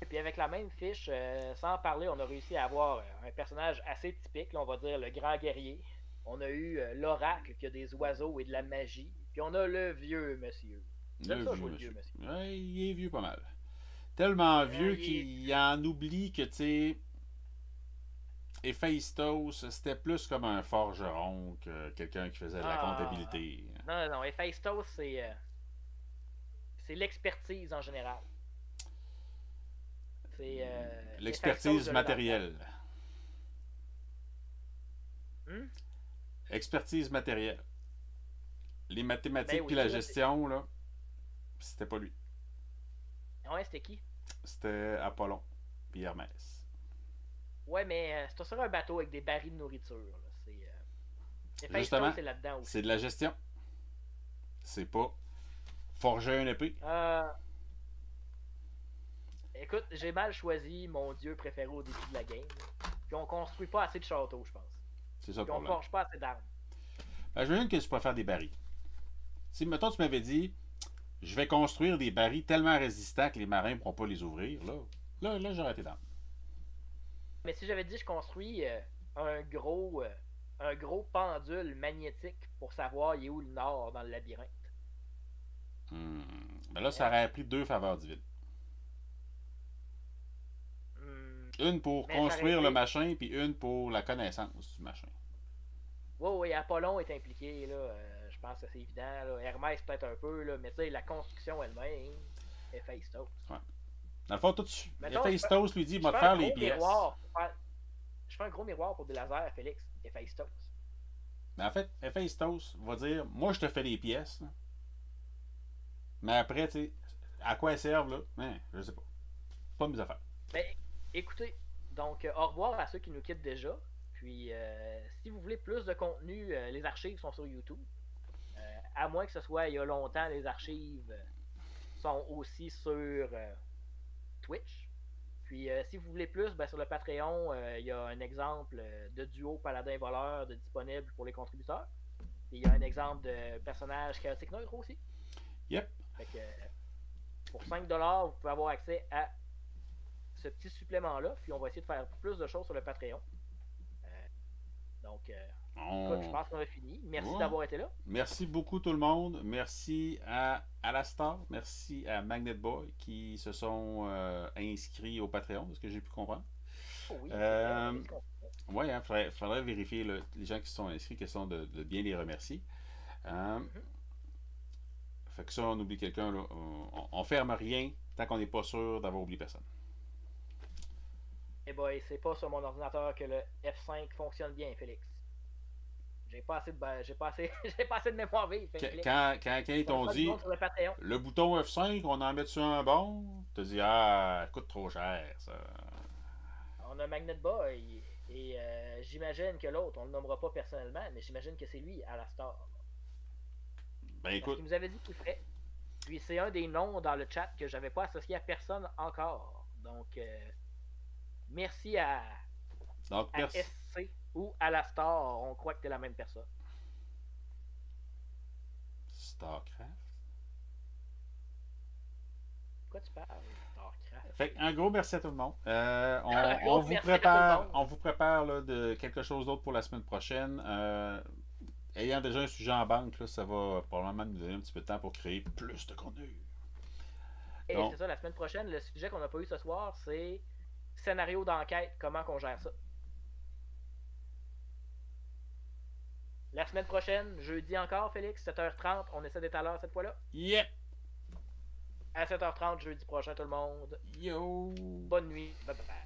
Et puis avec la même fiche, sans parler, on a réussi à avoir un personnage assez typique, là, on va dire le grand guerrier. On a eu l'oracle qui a des oiseaux et de la magie, puis on a le vieux monsieur. Le vieux monsieur. Ouais, il est vieux pas mal. Tellement vieux qu'il en oublie que, tu sais, Héphaïstos, c'était plus comme un forgeron que quelqu'un qui faisait de la comptabilité. Non, Héphaïstos, c'est l'expertise en général. C'est l'expertise matérielle. Expertise matérielle. Les mathématiques puis la gestion, là, c'était pas lui. Ouais, c'était qui? C'était Apollon puis Hermès. Ouais, mais c'est sur un bateau avec des barils de nourriture. Justement, c'est là-dedans aussi. C'est de la gestion. C'est pas forger une épée. Écoute, j'ai mal choisi mon dieu préféré au début de la game. Puis on construit pas assez de châteaux, je pense. C'est ça le Puis on forge pas assez d'armes. Ben, j'imagine que tu peux faire des barils. Si, mettons, tu m'avais dit, je vais construire des barils tellement résistants que les marins ne pourront pas les ouvrir, là j'aurais été dans. Mais si j'avais dit, je construis un gros pendule magnétique pour savoir il est où le nord dans le labyrinthe. Ben là, ça aurait pris 2 faveurs divines. Une pour construire le machin, puis une pour la connaissance du machin. Oui, Apollon est impliqué, là. Je pense que c'est évident. Là. Hermès peut-être un peu, là, mais tu sais, la construction elle-même, Héphaïstos. Ouais. Dans le fond, tout Héphaïstos lui dit, il va te faire les pièces. Je fais un gros miroir pour des lasers, Félix. Héphaïstos. Mais en fait, Héphaïstos va dire, moi, je te fais les pièces, là. Mais après, tu sais, à quoi elles servent, là? Hein, je sais pas. Pas mes affaires. Ben, écoutez, donc au revoir à ceux qui nous quittent déjà. Puis, si vous voulez plus de contenu, les archives sont sur YouTube. À moins que ce soit il y a longtemps, les archives sont aussi sur Twitch. Puis, si vous voulez plus, ben, sur le Patreon, il y a un exemple de duo paladin-voleur disponible pour les contributeurs. Et il y a un exemple de personnage chaotique neutre aussi. Yep. Fait que, pour 5$, vous pouvez avoir accès à ce petit supplément-là. Puis, on va essayer de faire plus de choses sur le Patreon. Donc, écoute, je pense qu'on a fini. Merci d'avoir été là. Merci beaucoup tout le monde. Merci à Alastar. Merci à Magnet Boy qui se sont inscrits au Patreon, de ce que j'ai pu comprendre. Oh oui, oui, hein, faudrait vérifier là, les gens qui se sont inscrits, question de bien les remercier. Fait que ça, on oublie quelqu'un, là. On ferme rien tant qu'on n'est pas sûr d'avoir oublié personne. Eh boy, c'est pas sur mon ordinateur que le F5 fonctionne bien, Félix. J'ai pas assez de, j'ai pas assez de mémoire vive, Félix. Quand ils t'ont dit le bouton F5, on en met dessus un bon, t'as dit ah, coûte trop cher ça. On a Magnet Boy et j'imagine que l'autre, on le nommera pas personnellement, mais j'imagine que c'est lui, Alastar. Ben écoute. Il nous avait dit qu'il ferait. Puis c'est un des noms dans le chat que j'avais pas associé à personne encore. Donc merci à SC ou Alastar, on croit que t'es la même personne. Starcraft? Quoi tu parles, Starcraft? Fait un gros merci à tout le monde. On vous prépare là, de quelque chose d'autre pour la semaine prochaine. Ayant déjà un sujet en banque, là, ça va probablement nous donner un petit peu de temps pour créer plus de contenu. Et c'est ça, la semaine prochaine, le sujet qu'on n'a pas eu ce soir, c'est scénario d'enquête, comment qu'on gère ça. La semaine prochaine, jeudi encore, Félix, 7h30, on essaie d'être à l'heure cette fois-là? Yep! À 7h30, jeudi prochain, tout le monde. Yo! Bonne nuit, bye bye.